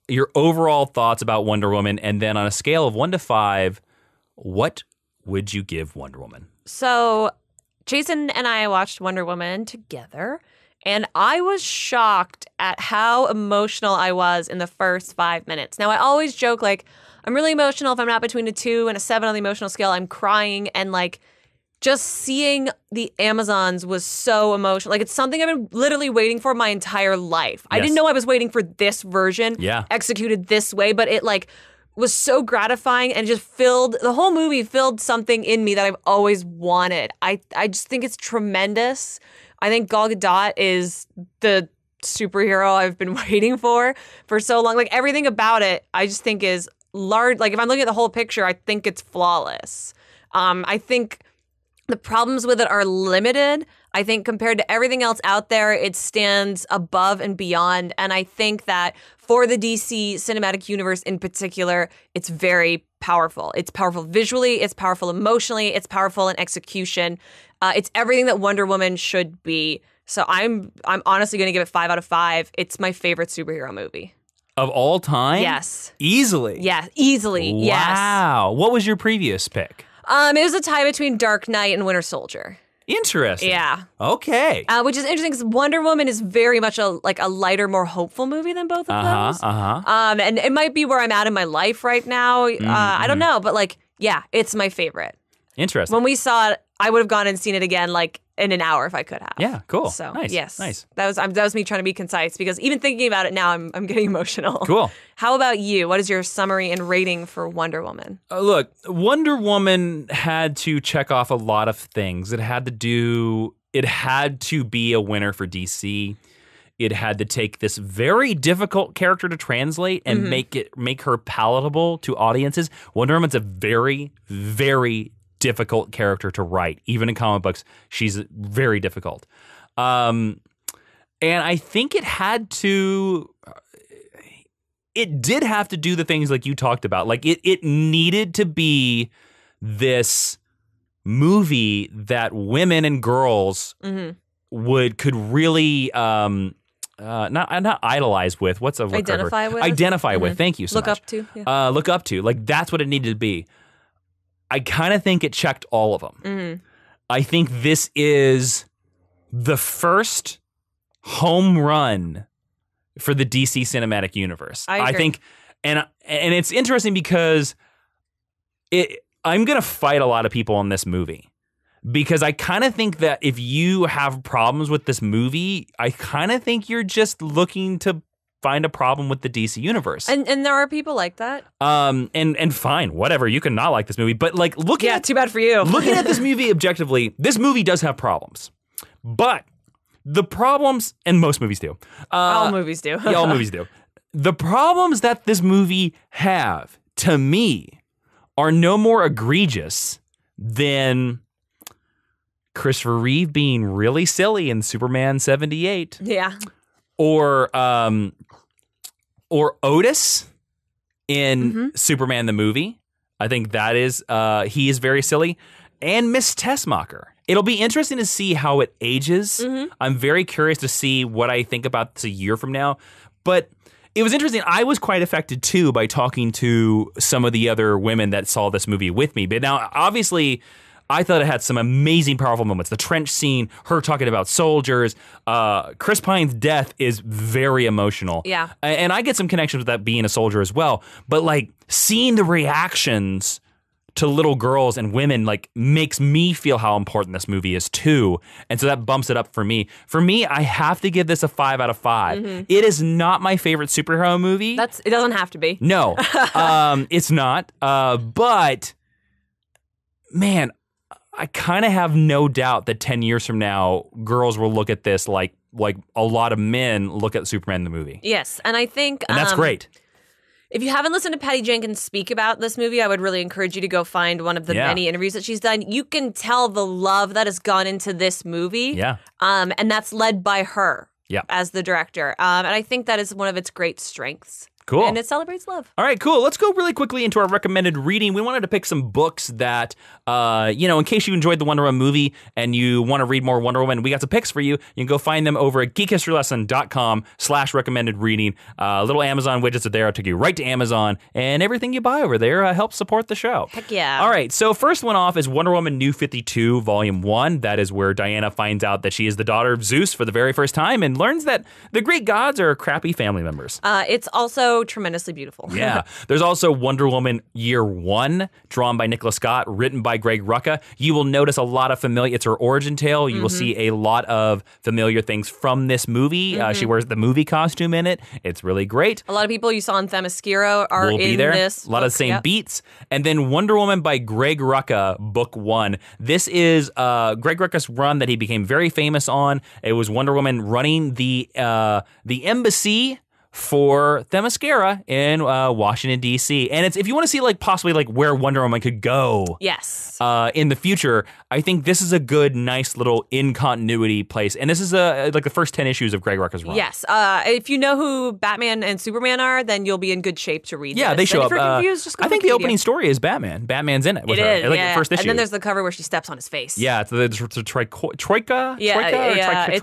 Speaker 1: your overall thoughts about Wonder Woman, and then on a scale of 1 to 5, what would you give Wonder Woman?
Speaker 2: So Jason and I watched Wonder Woman together, and I was shocked at how emotional I was in the first 5 minutes. Now, I always joke, I'm really emotional. If I'm not between a 2 and a 7 on the emotional scale, I'm crying, and just seeing the Amazons was so emotional. It's something I've been literally waiting for my entire life. Yes. I didn't know I was waiting for this version executed this way, but it was so gratifying and just the whole movie filled something in me that I've always wanted. I just think it's tremendous. I think Gal Gadot is the superhero I've been waiting for so long. Everything about it, I just think is large. If I'm looking at the whole picture, I think it's flawless. I think the problems with it are limited. I think compared to everything else out there, it stands above and beyond. And I think that for the DC cinematic universe in particular, it's very powerful. It's powerful visually, it's powerful emotionally, it's powerful in execution. It's everything that Wonder Woman should be. So I'm honestly going to give it 5 out of 5. It's my favorite superhero movie.
Speaker 1: Of all time?
Speaker 2: Yes.
Speaker 1: Easily?
Speaker 2: Yeah, easily.
Speaker 1: Wow.
Speaker 2: Yes.
Speaker 1: Wow. What was your previous pick?
Speaker 2: It was a tie between Dark Knight and Winter Soldier.
Speaker 1: Interesting.
Speaker 2: Yeah.
Speaker 1: Okay.
Speaker 2: Which is interesting because Wonder Woman is very much a lighter, more hopeful movie than both of those. And it might be where I'm at in my life right now. I don't know, but it's my favorite.
Speaker 1: Interesting.
Speaker 2: When we saw it, I would have gone and seen it again in an hour if I could have.
Speaker 1: Yeah, cool.
Speaker 2: So
Speaker 1: nice.
Speaker 2: Yes,
Speaker 1: nice.
Speaker 2: That was me trying to be concise because even thinking about it now, I'm getting emotional.
Speaker 1: Cool.
Speaker 2: How about you? What is your summary and rating for Wonder Woman?
Speaker 1: Look, Wonder Woman had to check off a lot of things. It had to be a winner for DC. It had to take this very difficult character to translate and make her palatable to audiences. Wonder Woman's a very, very difficult character to write. Even in comic books, she's very difficult. And I think it did have to do the things like you talked about. It needed to be this movie that women and girls could really not idolize with. What's a word?
Speaker 2: Identify with?
Speaker 1: Identify with. Thank you so much.
Speaker 2: Look up to. Yeah.
Speaker 1: Look up to. That's what it needed to be. I kind of think it checked all of them. I think this is the first home run for the DC cinematic universe.
Speaker 2: I agree.
Speaker 1: think, and it's interesting because I'm going to fight a lot of people on this movie because I kind of think that if you have problems with this movie, I kind of think you're just looking to find a problem with the DC universe.
Speaker 2: And there are people like that.
Speaker 1: And fine, whatever. You can not like this movie, but
Speaker 2: too bad for you.
Speaker 1: Looking at this movie objectively, this movie does have problems. But the problems, and most movies do.
Speaker 2: All movies do.
Speaker 1: Yeah, all movies do. The problems that this movie have, to me, are no more egregious than Christopher Reeve being really silly in Superman 78.
Speaker 2: Yeah.
Speaker 1: Or Otis in Superman the movie. I think that is he is very silly. And Miss Tessmacher. It'll be interesting to see how it ages. I'm very curious to see what I think about this a year from now. But it was interesting. I was quite affected too by talking to some of the other women that saw this movie with me. But now, obviously, I thought it had some amazing, powerful moments. The trench scene, her talking about soldiers. Chris Pine's death is very emotional.
Speaker 2: Yeah.
Speaker 1: And I get some connections with that being a soldier as well. But seeing the reactions to little girls and women like makes me feel how important this movie is too. And so that bumps it up for me. For me, I have to give this a 5 out of 5. It is not my favorite superhero movie.
Speaker 2: It doesn't have to be.
Speaker 1: No, it's not. But man, I kind of have no doubt that 10 years from now, girls will look at this like a lot of men look at Superman the movie.
Speaker 2: Yes, and I think...
Speaker 1: And that's great.
Speaker 2: If you haven't listened to Patty Jenkins speak about this movie, I would really encourage you to go find one of the many interviews that she's done. You can tell the love that has gone into this movie.
Speaker 1: Yeah.
Speaker 2: And that's led by her as the director. And I think that is one of its great strengths.
Speaker 1: Cool.
Speaker 2: And it celebrates love.
Speaker 1: All right, cool. Let's go really quickly into our recommended reading. We wanted to pick some books that, in case you enjoyed the Wonder Woman movie and you want to read more Wonder Woman, we got some picks for you. You can go find them over at geekhistorylesson.com/recommended reading. Little Amazon widgets are there. I'll take you right to Amazon, and everything you buy over there helps support the show.
Speaker 2: Heck yeah.
Speaker 1: All right, so first one off is Wonder Woman New 52, Volume 1. That is where Diana finds out that she is the daughter of Zeus for the very first time and learns that the Greek gods are crappy family members.
Speaker 2: It's also tremendously beautiful.
Speaker 1: Yeah. There's also Wonder Woman Year 1, drawn by Nicola Scott, written by Greg Rucka. You will notice a lot of familiar, it's her origin tale. You will see a lot of familiar things from this movie. She wears the movie costume in it. It's really great.
Speaker 2: A lot of people you saw in Themyscira are in this.
Speaker 1: A lot of the same beats. And then Wonder Woman by Greg Rucka, Book 1. This is Greg Rucka's run that he became very famous on. It was Wonder Woman running the embassy for Themyscira in Washington, D.C. And it's if you want to see possibly where Wonder Woman could go in the future, I think this is a good, nice little in-continuity place. And this is the first 10 issues of Greg Rucka's run.
Speaker 2: Yes. If you know who Batman and Superman are, then you'll be in good shape to read this.
Speaker 1: They show
Speaker 2: up. If
Speaker 1: you're
Speaker 2: confused, just go
Speaker 1: I think the opening story is Batman. Batman's in it with her.
Speaker 2: Is,
Speaker 1: the first issue.
Speaker 2: And then there's the cover where she steps on his face.
Speaker 1: Yeah, it's the troika? Troika?
Speaker 2: It's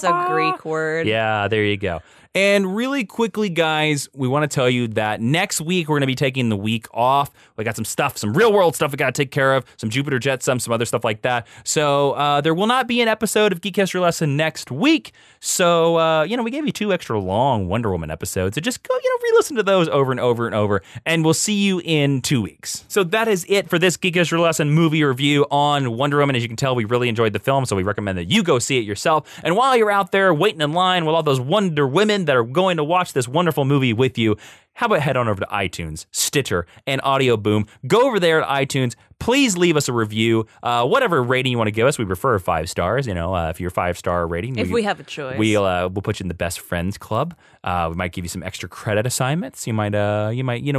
Speaker 2: a Greek word.
Speaker 1: Yeah, there you go. And really quickly, guys, we want to tell you that next week we're going to be taking the week off. We got some real world stuff we got to take care of, some Jupiter Jet, some other stuff like that. So there will not be an episode of Geek History Lesson next week. So, we gave you 2 extra long Wonder Woman episodes. So just go, re-listen to those over and over and over. And we'll see you in 2 weeks. So that is it for this Geek History Lesson movie review on Wonder Woman. As you can tell, we really enjoyed the film, so we recommend that you go see it yourself. And while you're out there waiting in line with all those Wonder Women that are going to watch this wonderful movie with you, how about head on over to iTunes, Stitcher, and Audio Boom. Go over there to iTunes. Please leave us a review. Whatever rating you want to give us, we prefer 5 stars. If you're 5-star rating,
Speaker 2: if we have a choice,
Speaker 1: we'll put you in the best friends club. We might give you some extra credit assignments. You might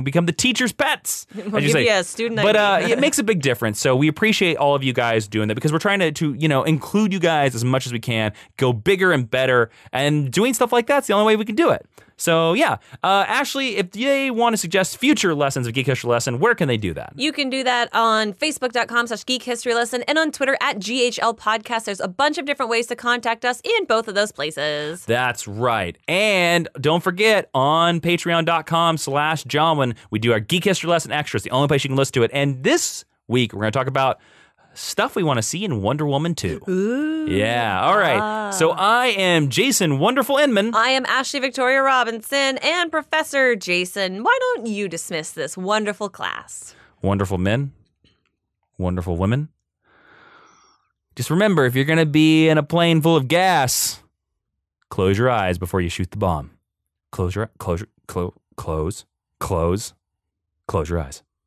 Speaker 1: become the teacher's pets.
Speaker 2: We'll give you a student
Speaker 1: but
Speaker 2: ID.
Speaker 1: it makes a big difference. So we appreciate all of you guys doing that because we're trying to include you guys as much as we can, go bigger and better, and doing stuff like that's the only way we can do it. So, yeah. Ashley, if they want to suggest future lessons of Geek History Lesson, where can they do that?
Speaker 2: You can do that on Facebook.com/Geek History Lesson and on Twitter @GHL Podcast. There's a bunch of different ways to contact us in both of those places.
Speaker 1: That's right. And don't forget, on Patreon.com/Jawiin, we do our Geek History Lesson Extras, the only place you can listen to it. And this week, we're going to talk about stuff we want to see in Wonder Woman 2.
Speaker 2: Ooh.
Speaker 1: Yeah. All right. So I am Jason Wonderful Inman.
Speaker 2: I am Ashley Victoria Robinson. And Professor Jason, why don't you dismiss this wonderful class?
Speaker 1: Wonderful men. Wonderful women. Just remember, if you're going to be in a plane full of gas, close your eyes before you shoot the bomb. Close your eyes.